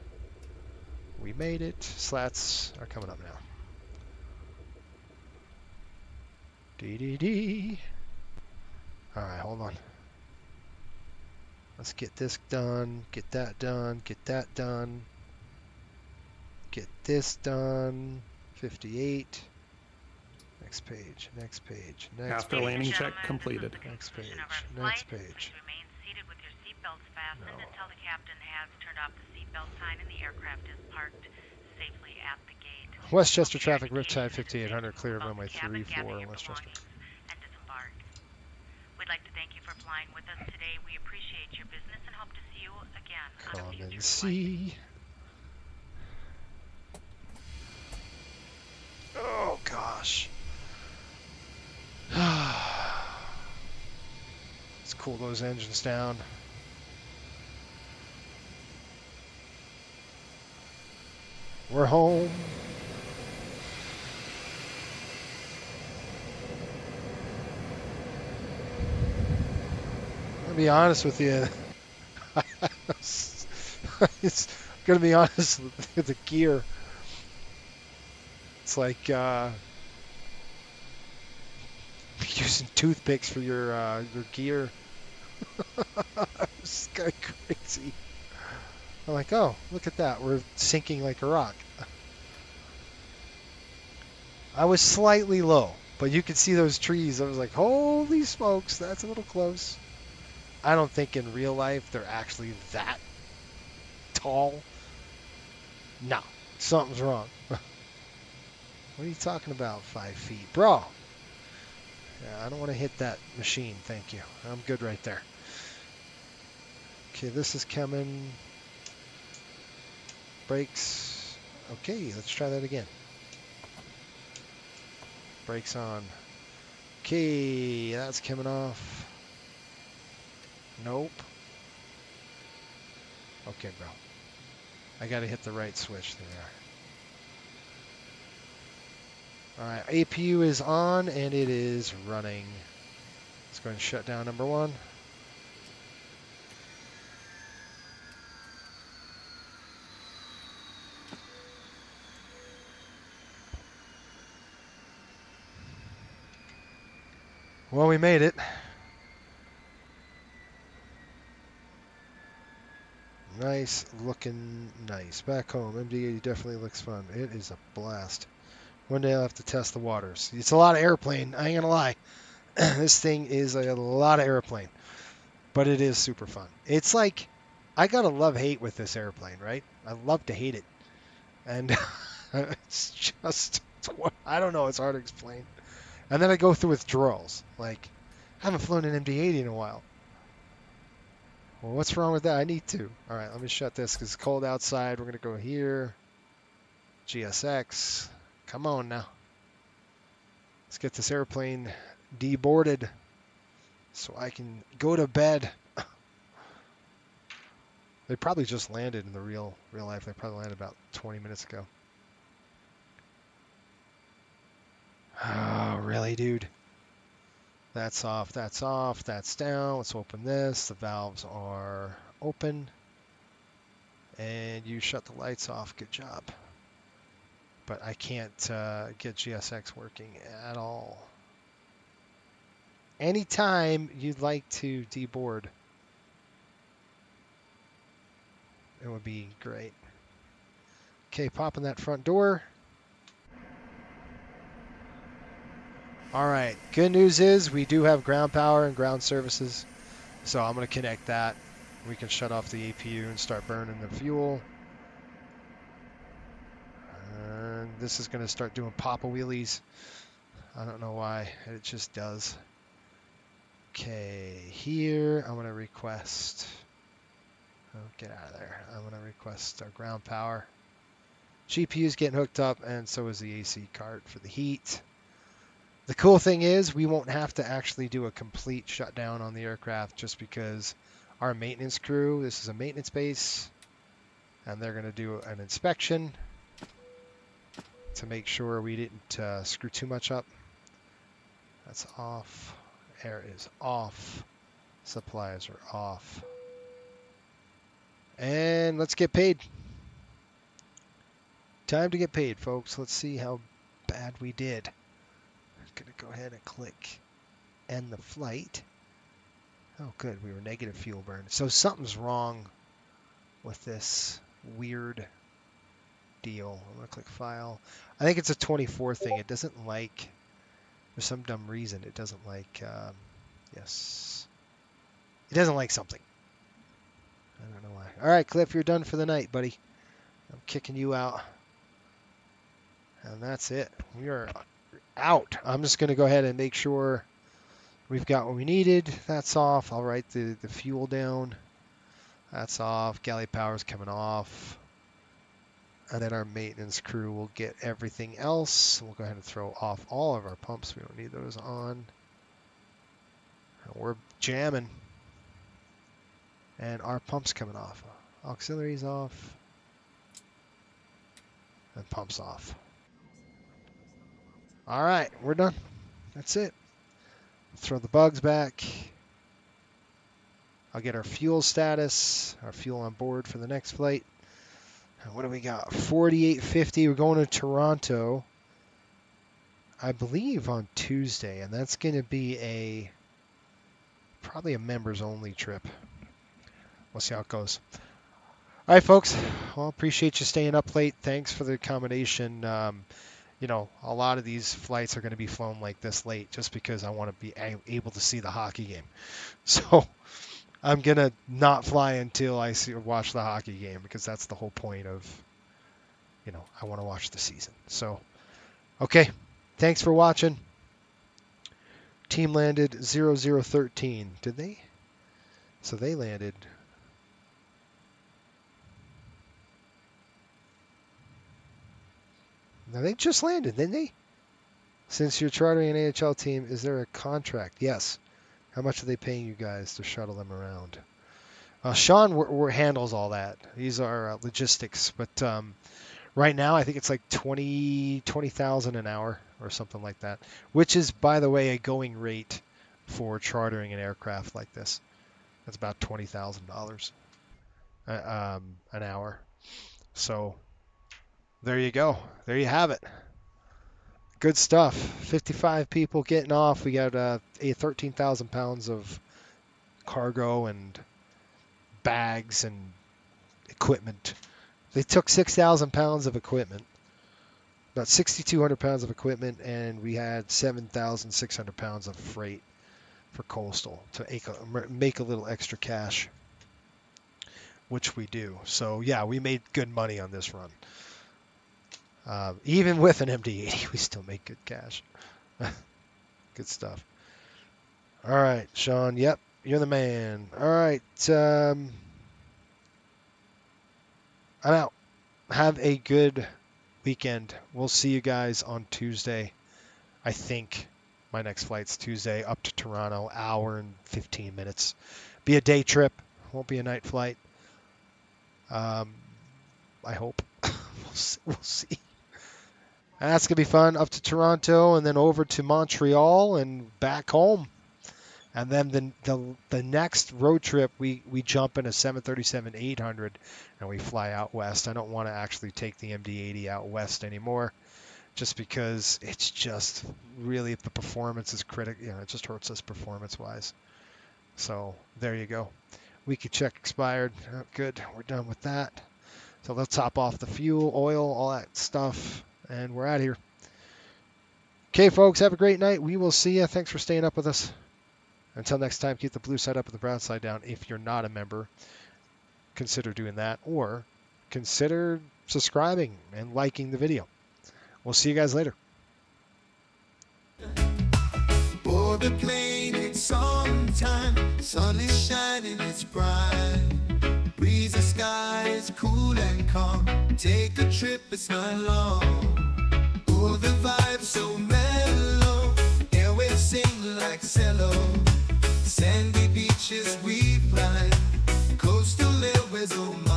We made it. Slats are coming up now. Dee. All right, hold on. Let's get this done. Get that done. Get that done. Get this done. 58. Next page. Next page. Next After page. landing check completed. Next page. Next Next page. page. Remain seated with your seatbelts fastened until the captain has turned off the seatbelt sign and the aircraft is parked safely at the gate. Westchester traffic, Riptide 5800, clear of runway 34 in Westchester. And disembark. We'd like to thank you for flying with us today. We appreciate your business and hope to see you again on a Come future and see. Oh gosh. Let's cool those engines down. We're home. I'll be honest with you. It's gonna be honest with the gear. It's like using toothpicks for your gear. It's kind of crazy. I'm like, oh, look at that. We're sinking like a rock. I was slightly low, but you could see those trees. I was like, holy smokes, that's a little close. I don't think in real life they're actually that tall. No, something's wrong. What are you talking about, 5 feet? Bro. Yeah, I don't want to hit that machine, thank you. I'm good right there. Okay, this is coming. Brakes. Okay, let's try that again. Brakes on. Okay, that's coming off. Nope. Okay, bro. I gotta hit the right switch there. Alright, APU is on and it is running. Let's go ahead and shut down number 1. Well, we made it. Nice looking nice. Back home, MD-80 definitely looks fun. It is a blast. One day I'll have to test the waters. It's a lot of airplane, I ain't gonna lie. This thing is a lot of airplane, but it is super fun. It's like, I got a love-hate with this airplane, right? I love to hate it. And it's just, I don't know, it's hard to explain. And then I go through withdrawals. Like, I haven't flown an MD-80 in a while. Well, what's wrong with that? I need to. All right, let me shut this because it's cold outside. We're going to go here. GSX. Come on now. Let's get this airplane deboarded so I can go to bed. They probably just landed in the real life. They probably landed about 20 minutes ago. Oh, really, dude? That's off, that's off, that's down. Let's open this. The valves are open. And you shut the lights off. Good job. But I can't get GSX working at all. Anytime you'd like to deboard, it would be great. Okay, popping that front door. All right, good news is we do have ground power and ground services. So I'm going to connect that. We can shut off the APU and start burning the fuel. And this is going to start doing papa wheelies. I don't know why, it just does. Okay, here I'm going to request, oh, get out of there. I'm going to request our ground power. GPU is getting hooked up, and so is the AC card for the heat. The cool thing is we won't have to actually do a complete shutdown on the aircraft, just because our maintenance crew, this is a maintenance base, and they're going to do an inspection to make sure we didn't screw too much up. That's off. Air is off. Supplies are off. And let's get paid. Time to get paid, folks. Let's see how bad we did. I'm going to go ahead and click end the flight. Oh, good. We were negative fuel burn. So something's wrong with this weird deal. I'm going to click file. I think it's a 24 thing. It doesn't like, for some dumb reason, it doesn't like, yes. It doesn't like something. I don't know why. All right, Cliff, you're done for the night, buddy. I'm kicking you out. And that's it. We are out. I'm just going to go ahead and make sure we've got what we needed. That's off. I'll write the fuel down. That's off. Galley power's coming off. And then our maintenance crew will get everything else. We'll go ahead and throw off all of our pumps. We don't need those on. And we're jamming. And our pump's coming off. Auxiliaries off. And pumps off. All right, we're done. That's it. Throw the bugs back. I'll get our fuel status, our fuel on board for the next flight. What do we got? 4850. We're going to Toronto, I believe, on Tuesday, and that's going to be probably a members only trip. We'll see how it goes. All right, folks. Well, appreciate you staying up late. Thanks for the accommodation. You know, a lot of these flights are going to be flown like this late just because I want to be able to see the hockey game. So I'm going to not fly until I watch the hockey game, because that's the whole point of, you know, I want to watch the season. So, okay. Thanks for watching. Team landed 0013. Did they? So they landed. Now they just landed, didn't they? Since you're chartering an AHL team, is there a contract? Yes. How much are they paying you guys to shuttle them around? Sean handles all that. He's our logistics. But right now, I think it's like $20,000 an hour or something like that, which is, by the way, a going rate for chartering an aircraft like this. That's about $20,000 an hour. So there you go. There you have it. Good stuff. 55 people getting off. We got 13,000 pounds of cargo and bags and equipment. They took 6,000 pounds of equipment, about 6,200 pounds of equipment, and we had 7,600 pounds of freight for coastal to make a little extra cash, which we do. So yeah, we made good money on this run. Even with an MD-80, we still make good cash. Good stuff. All right, Sean. Yep, you're the man. All right. I'm out. Have a good weekend. We'll see you guys on Tuesday. I think my next flight's Tuesday up to Toronto, hour and 15 minutes. Be a day trip. Won't be a night flight. I hope. We'll see. That's going to be fun. Up to Toronto and then over to Montreal and back home. And then the next road trip, we jump in a 737-800 and we fly out west. I don't want to actually take the MD-80 out west anymore, just because it's just really, if the performance is critical, you know, it just hurts us performance-wise. So there you go. Weekly check expired. Oh, good. We're done with that. So let's top off the fuel, oil, all that stuff, and we're out of here. Okay, folks, have a great night. We will see you. Thanks for staying up with us. Until next time, keep the blue side up and the brown side down. If you're not a member, consider doing that, or consider subscribing and liking the video. We'll see you guys later. Board the plane, it's summertime. Sun is shining, it's bright. Breezy sky is cool and calm. Take a trip, it's not long. Oh, the vibe's so mellow. Airwaves sing like cello. Sandy beaches we find. Coastal airways, oh my.